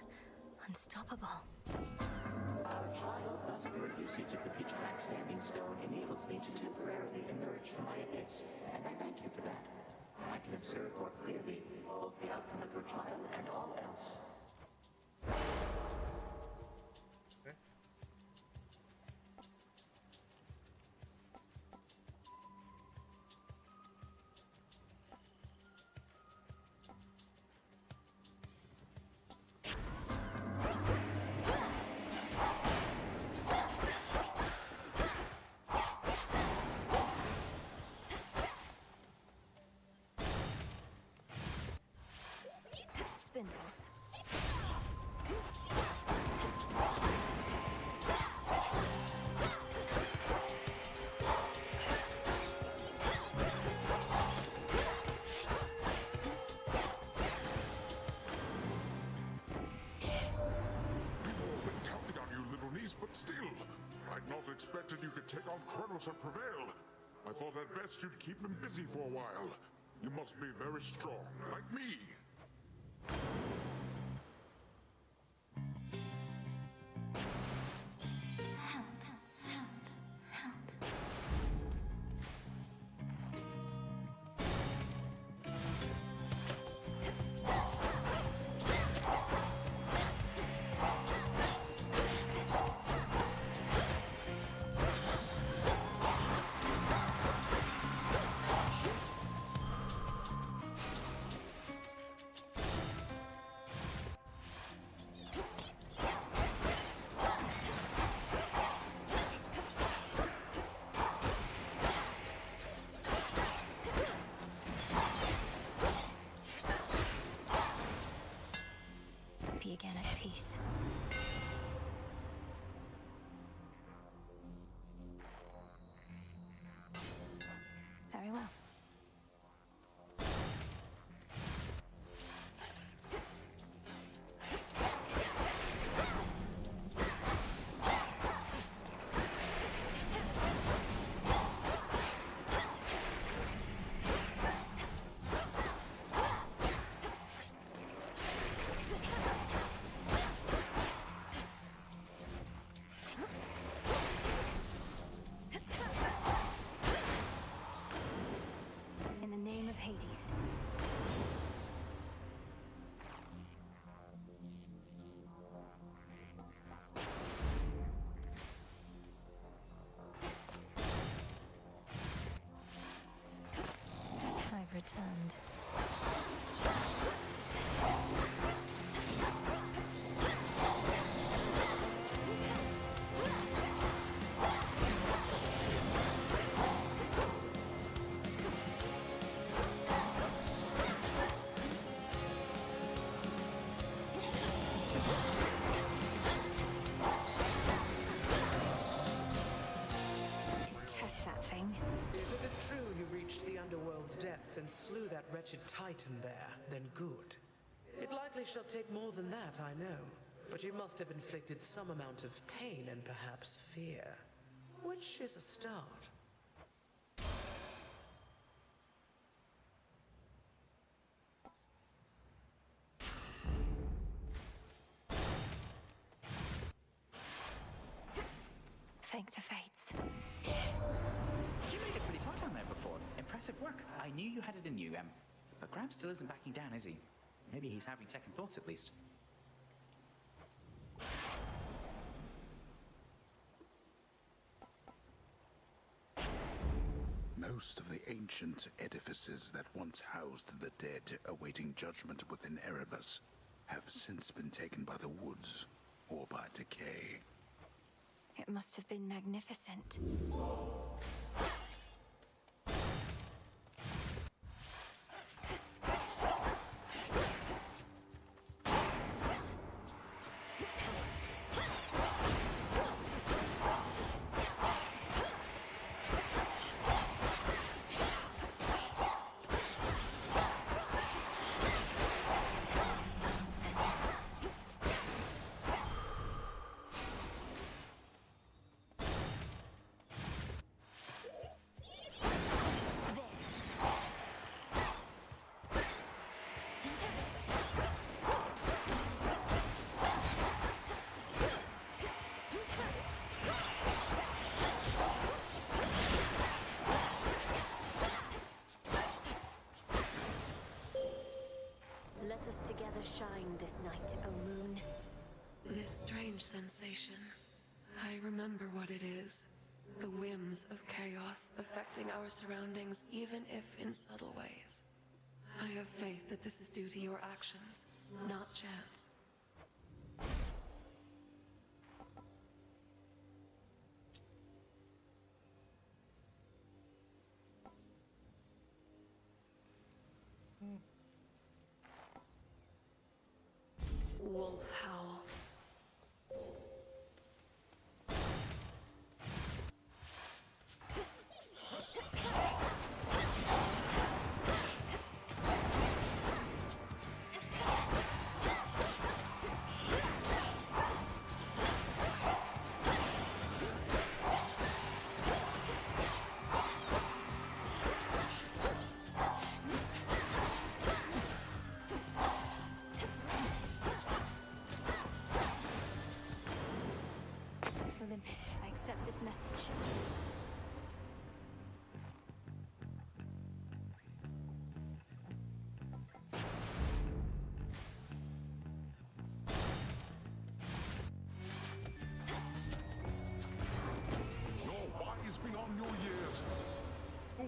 unstoppable.
Our trial thus pure usage of the pitch black standing stone enables me to temporarily emerge from my abyss, and I thank you for that. I can observe more clearly both the outcome of your trial and all else.
Okay.
Spindles.
But still, I'd not expected you could take on Kronos and prevail. I thought at best you'd keep him busy for a while. You must be very strong, like me.
Hades. I've returned. Detest that thing.
If it is true you reached the underworld's depths and slew that wretched titan there, then good. It likely shall take more than that, I know. But you must have inflicted some amount of pain and perhaps fear. Which is a start.
Thank the fates.
You made it pretty far down there before. Impressive work. I knew you had it in you, but Graham still isn't backing down, is he? Maybe he's having second thoughts at least.
Most of the ancient edifices that once housed the dead awaiting judgment within Erebus have since been taken by the woods or by decay.
It must have been magnificent. Let us together shine this night, O moon.
This strange sensation. I remember what it is. The whims of chaos affecting our surroundings, even if in subtle ways. I have faith that this is due to your actions, not chance. Wolf howl.
Olympus, I accept this message.
You're wise beyond your years. Oh.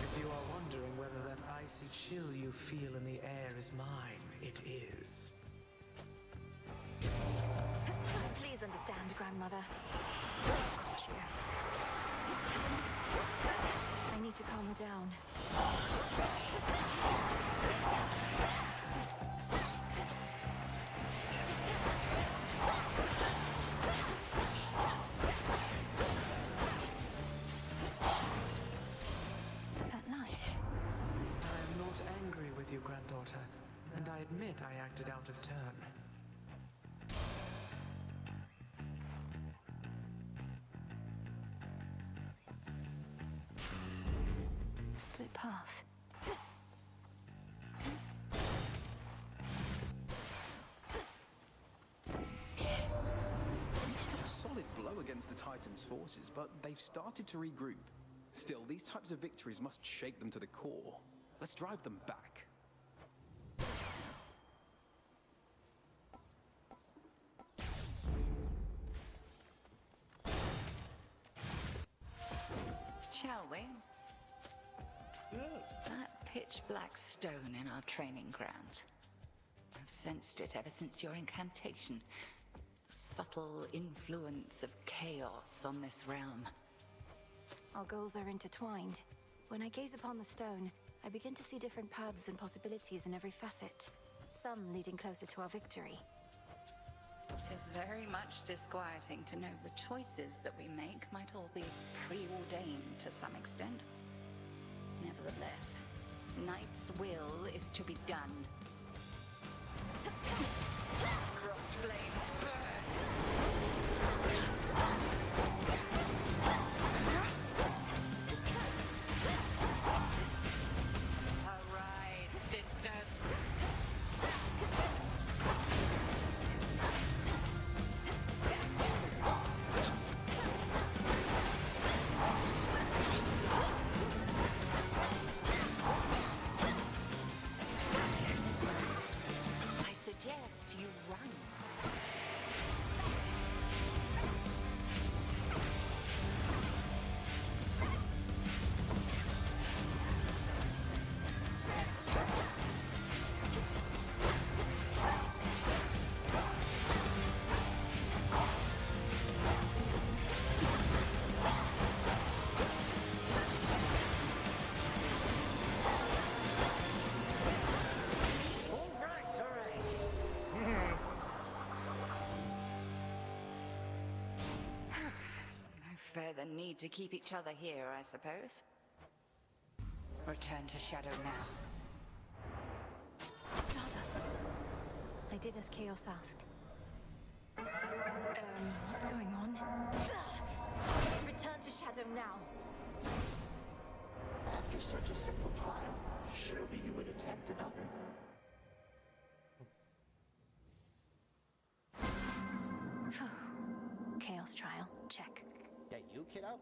If you are wondering whether that icy chill you feel in the air is mine, it is.
Please understand, Grandmother. I've caught you. I need to calm her down. That night.
I am not angry with you, granddaughter, and I admit I acted out of turn.
Split path.
You struck a solid blow against the Titan's forces, but they've started to regroup. Still, these types of victories must shake them to the core. Let's drive them back.
Shall we? That pitch-black stone in our training grounds. I've sensed it ever since your incantation. Subtle influence of chaos on this realm.
Our goals are intertwined. When I gaze upon the stone, I begin to see different paths and possibilities in every facet. Some leading closer to our victory.
It's very much disquieting to know the choices that we make might all be preordained to some extent. Nevertheless, Knight's will is to be done. Crossed flames burn! Arise, sisters! I suggest you run. All right. No further need to keep each other here, I suppose. Return to Shadow now.
Stardust. I did as Chaos asked. What's going on? Return to Shadow now.
After such a simple trial, surely you would attempt another.
Chaos trial, check.
That you, kiddo?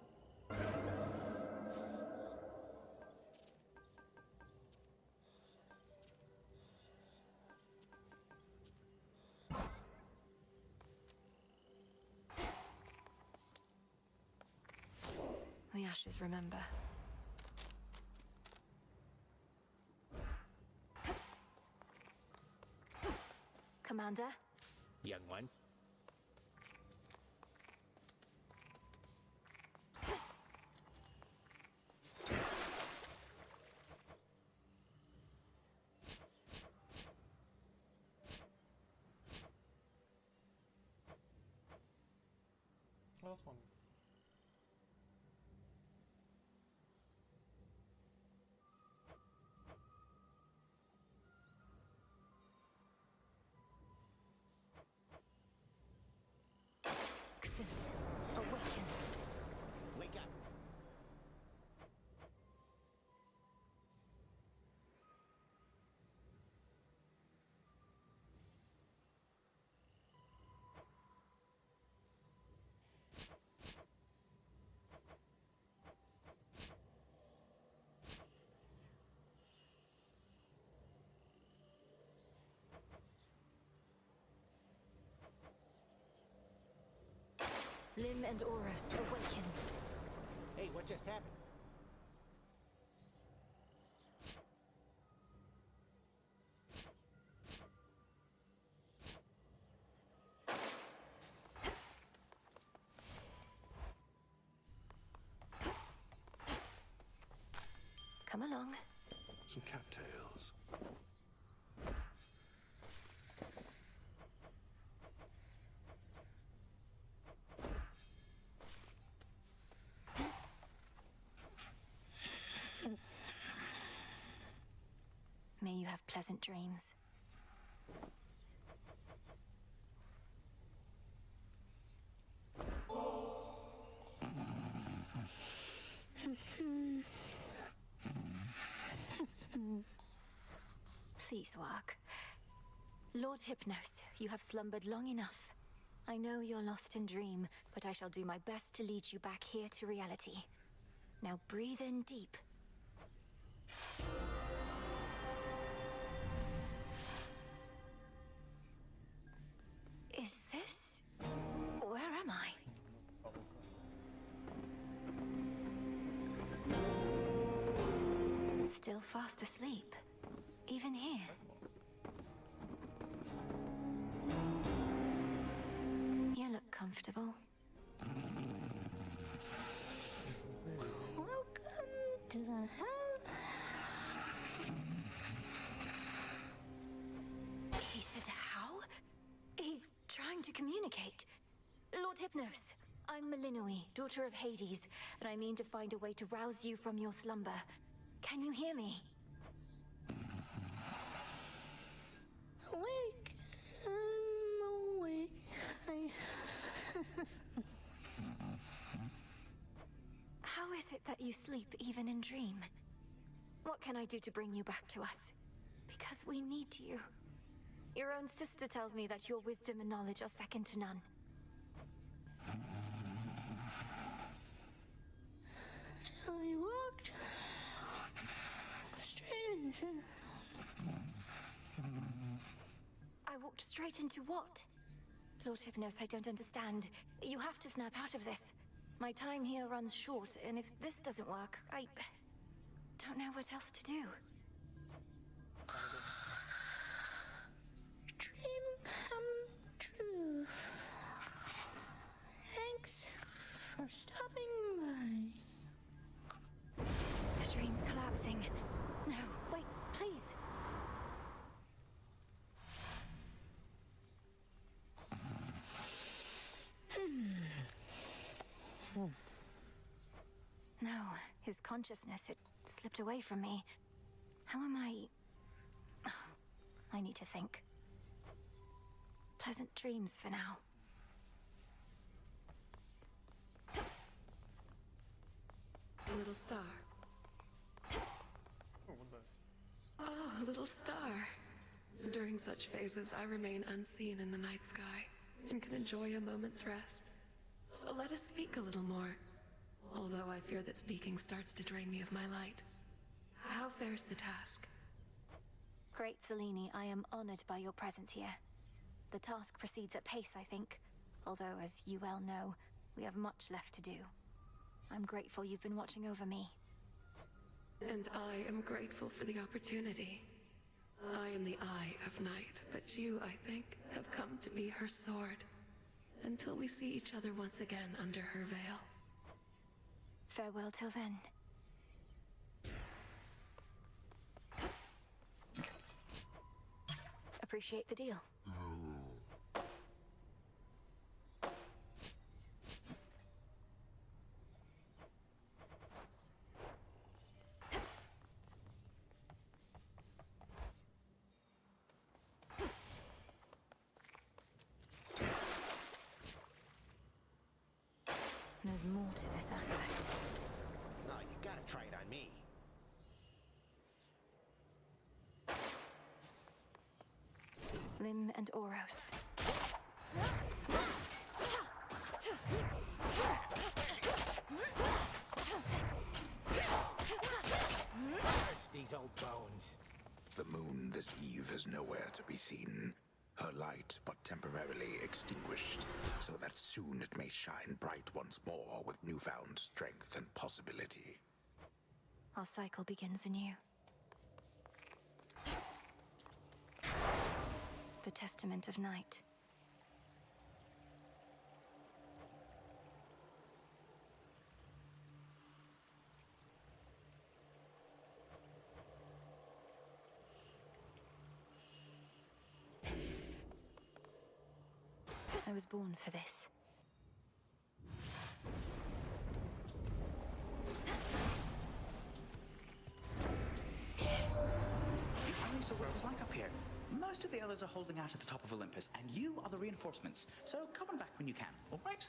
The ashes remember. Commander?
Young one.
Last one.
Xyn, awaken.
Wake up.
Lim and Oros, awaken.
Hey, what just happened?
Come along.
Some cattails.
May you have pleasant dreams. Please work. Lord Hypnos, you have slumbered long enough. I know you're lost in dream, but I shall do my best to lead you back here to reality. Now breathe in deep. Is this... Where am I? Still fast asleep. Even here. You look comfortable.
Welcome to the hell.
He said how? He's trying to communicate. Lord Hypnos, I'm Melinoi, daughter of Hades, and I mean to find a way to rouse you from your slumber. Can you hear me?
Awake. I'm awake.
How is it that you sleep even in dream? What can I do to bring you back to us? Because we need you. Your own sister tells me that your wisdom and knowledge are second to none.
I walked straight into...
I walked straight into what? Lord Hypnos, I don't understand. You have to snap out of this. My time here runs short, and if this doesn't work, I don't know what else to do.
Dream come true. Thanks for stopping by.
The dream's collapsing. No, wait, please. No, his consciousness, it slipped away from me. How am I... Oh, I need to think. Pleasant dreams for now.
Little star. Oh, little star. During such phases, I remain unseen in the night sky and can enjoy a moment's rest. So let us speak a little more. Although I fear that speaking starts to drain me of my light. How fares the task?
Great Selene, I am honored by your presence here. The task proceeds at pace, I think. Although, as you well know, we have much left to do. I'm grateful you've been watching over me.
And I am grateful for the opportunity. I am the Eye of Night, but you, I think, have come to be her sword. Until we see each other once again under her veil.
Farewell till then. Appreciate the deal. There's more to this aspect.
Oh, you gotta try it on me.
Lim and Oros.
These old bones.
The moon this eve is nowhere to be seen. Her light but temporarily extinguished, so that soon it may shine bright once more with newfound strength and possibility.
Our cycle begins anew. The Testament of Night. I was born for this.
You finally saw what it's like up here. Most of the others are holding out at the top of Olympus, and you are the reinforcements. So come on back when you can, all right?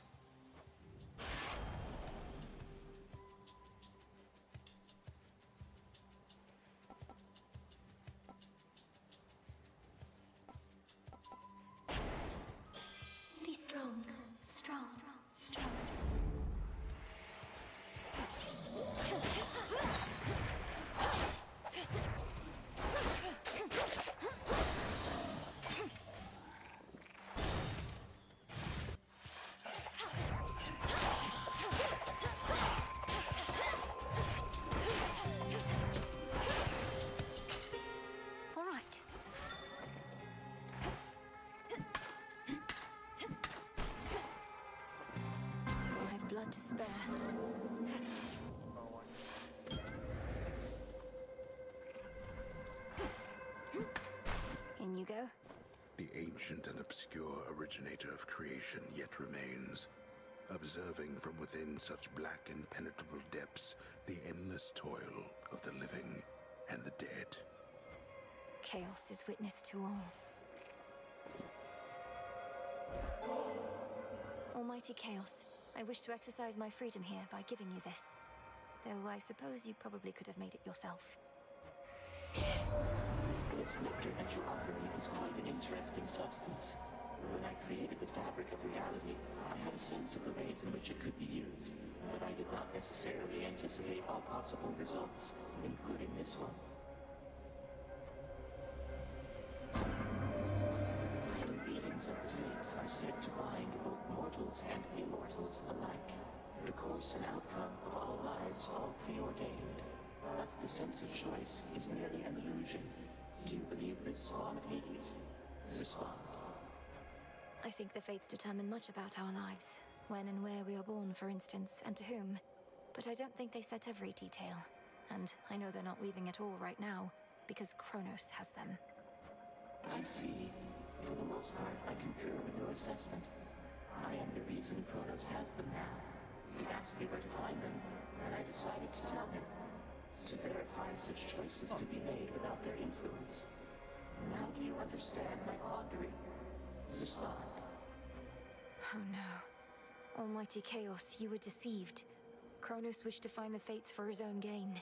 Be strong.
blood to spare. In you go.
The ancient and obscure originator of creation yet remains, observing from within such black impenetrable depths the endless toil of the living and the dead.
Chaos is witness to all. Almighty Chaos, I wish to exercise my freedom here by giving you this. Though I suppose you probably could have made it yourself.
This nectar that you offer me is quite an interesting substance. When I created the fabric of reality, I had a sense of the ways in which it could be used, but I did not necessarily anticipate all possible results, including this one. The weavings of the fates are said to bind both mortals and immortals alike. The course and outcome of all lives, all preordained. Thus the sense of choice is merely an illusion. Do you believe this, Spawn of Hades? Respond.
I think the fates determine much about our lives. When and where we are born, for instance, and to whom. But I don't think they set every detail. And I know they're not weaving at all right now, because Kronos has them.
I see. For the most part, I concur with your assessment. I am the reason Kronos has them now. He asked me where to find them, and I decided to tell him. To verify such choices could be made without their influence. Now do you understand my quandary? Respond.
Oh no. Almighty Chaos, you were deceived. Kronos wished to find the fates for his own gain.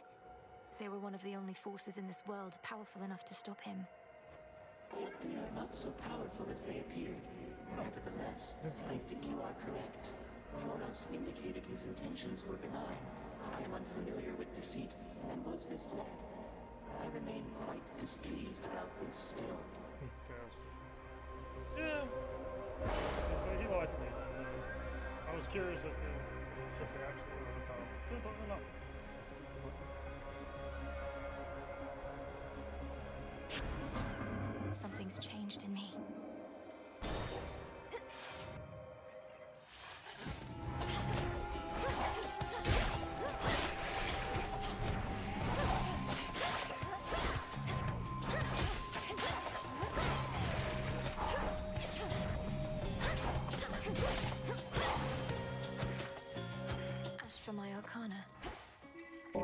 They were one of the only forces in this world powerful enough to stop him.
Yet they are not so powerful as they appeared. Nevertheless, I think you are correct. Kronos indicated his intentions were benign. I am unfamiliar with deceit and was misled. I remain quite displeased about this still.
Yeah. He lied to me. I was curious as to if they actually were powerful. Turns out they're not.
Something's changed in me. For my arcana. Good.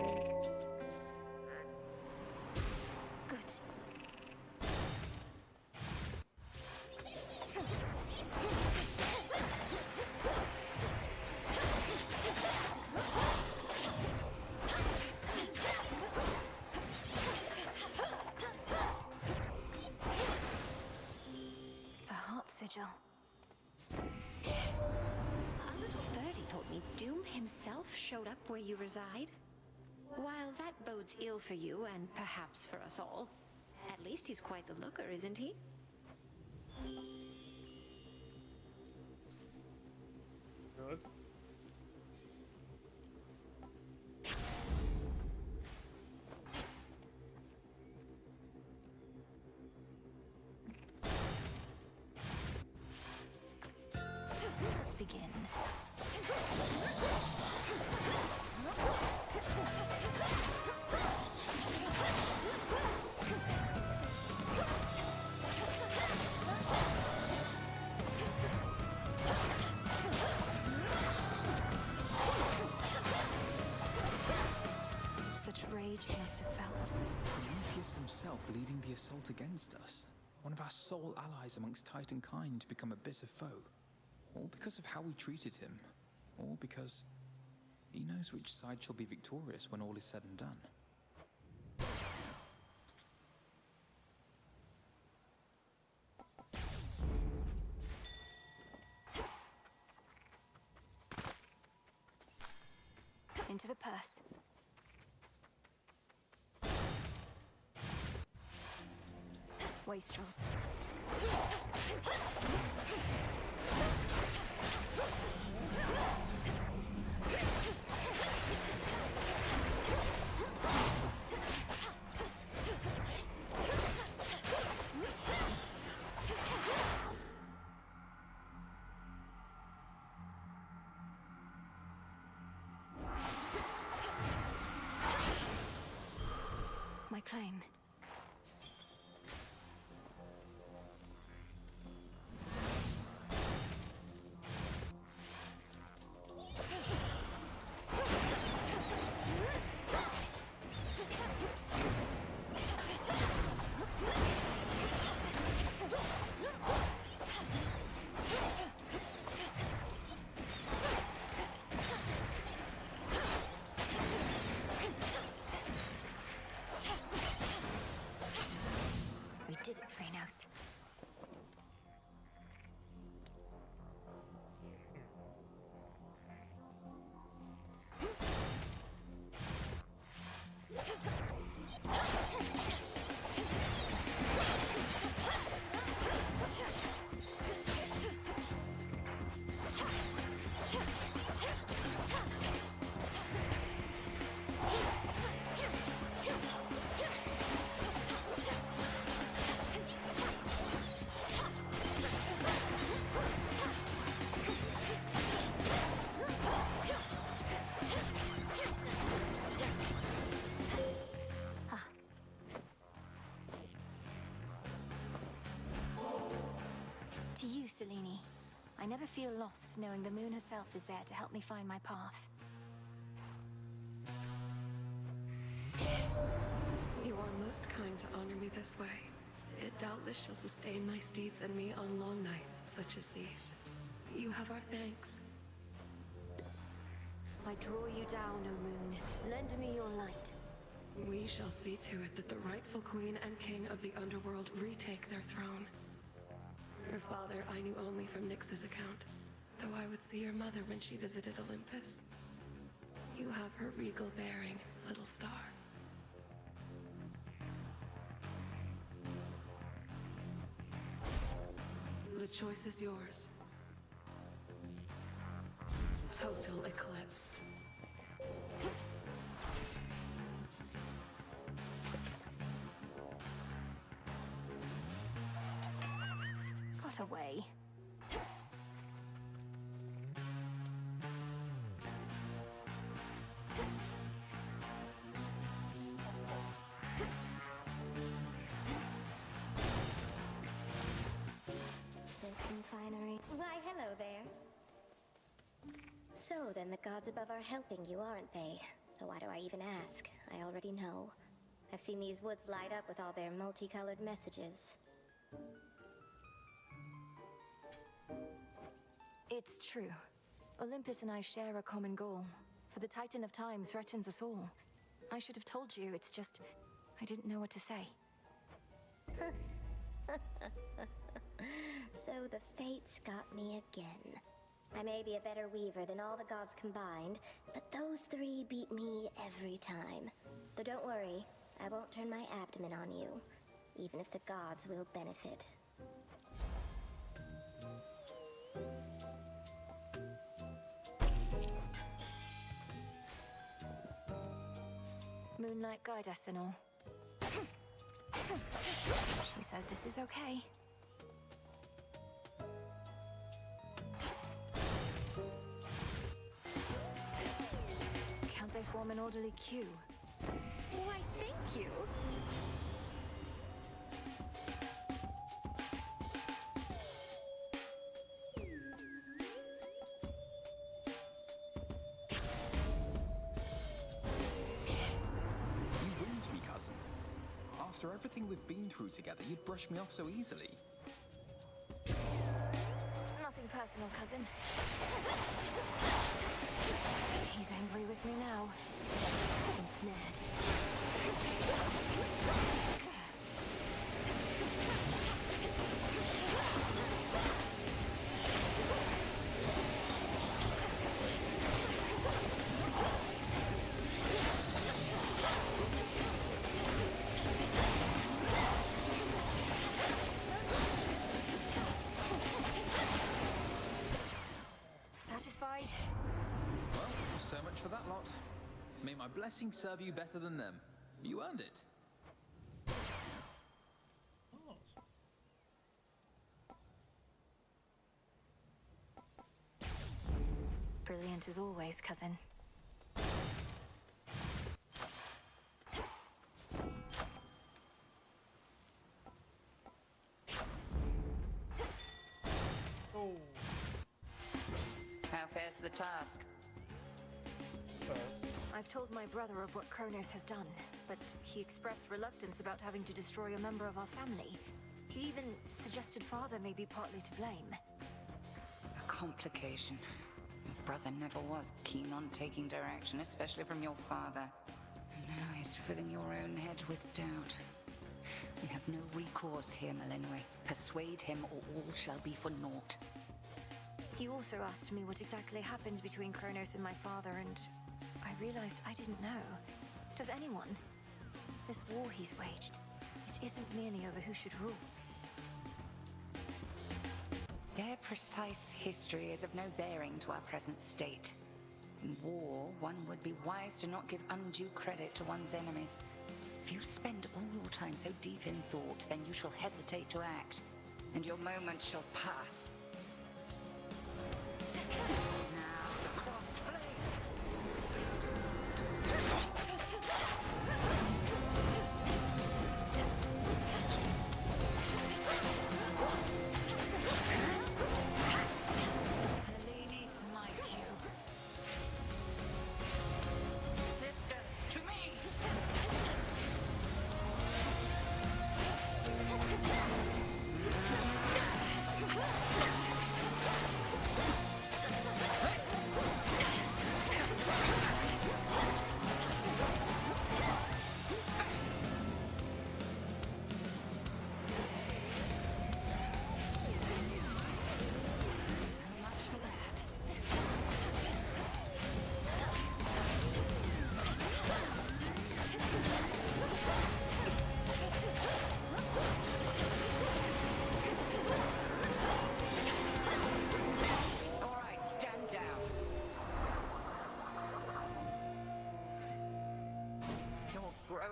The heart sigil.
A little birdie told me Doom himself showed up where you reside. While that bodes ill for you, and perhaps for us all, at least he's quite the looker, isn't he?
Good.
Let's begin. Such rage he must have felt.
Prometheus himself leading the assault against us. One of our sole allies amongst Titan kind to become a bitter foe. All because of how we treated him. All because he knows which side shall be victorious when all is said and done.
Into the purse. Wastrels. Selene. I never feel lost knowing the moon herself is there to help me find my path.
You are most kind to honor me this way. It doubtless shall sustain my steeds and me on long nights such as these. You have our thanks.
I draw you down, O moon. Lend me your light.
We shall see to it that the rightful queen and king of the underworld retake their throne. Your father I knew only from Nyx's account, though I would see your mother when she visited Olympus. You have her regal bearing, little star. The choice is yours. Total eclipse.
Got away.
Silken finery. Why, hello there. So then the gods above are helping you, aren't they? Though why do I even ask? I already know. I've seen these woods light up with all their multicolored messages.
It's true. Olympus and I share a common goal. For the Titan of Time threatens us all. I should have told you, it's just... I didn't know what to say.
So the fates got me again. I may be a better weaver than all the gods combined, but those three beat me every time. Though don't worry, I won't turn my abdomen on you, even if the gods will benefit.
Moonlight guide us and all. She says this is okay. Can't they form an orderly queue?
Why, thank you.
You wound me, cousin. After everything we've been through together, you'd brush me off so easily.
Nothing personal, cousin. He's angry with me now. Ensnared. Satisfied?
Well, so much for that lot. May my blessing serve you better than them. You earned it.
Brilliant as always, cousin.
Oh.
How fares the task?
I've told my brother of what Kronos has done, but he expressed reluctance about having to destroy a member of our family. He even suggested father may be partly to blame.
A complication. Your brother never was keen on taking direction, especially from your father. And now he's filling your own head with doubt. You have no recourse here, Malinois. Persuade him or all shall be for naught.
He also asked me what exactly happened between Kronos and my father, and I realized I didn't know. Does anyone? This war he's waged, it isn't merely over who should rule.
Their precise history is of no bearing to our present state. In war, one would be wise to not give undue credit to one's enemies. If you spend all your time so deep in thought, then you shall hesitate to act, and your moment shall pass.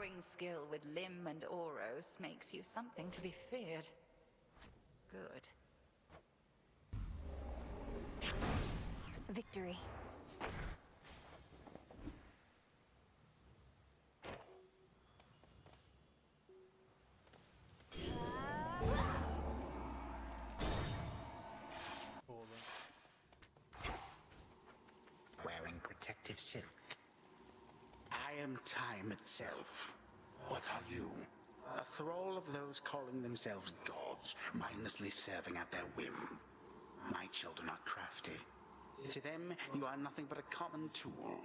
throwing skill with Lim and Oros makes you something to be feared. Good.
Victory.
Wearing protective silk. I am time itself. What are you? A thrall of those calling themselves gods, mindlessly serving at their whim. My children are crafty. To them, you are nothing but a common tool.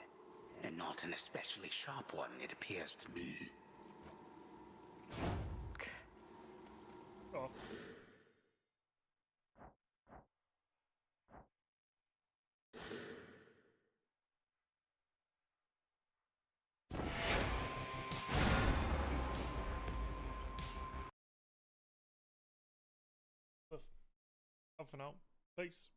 And not an especially sharp one, it appears to me.
Oh. Off and out. Peace.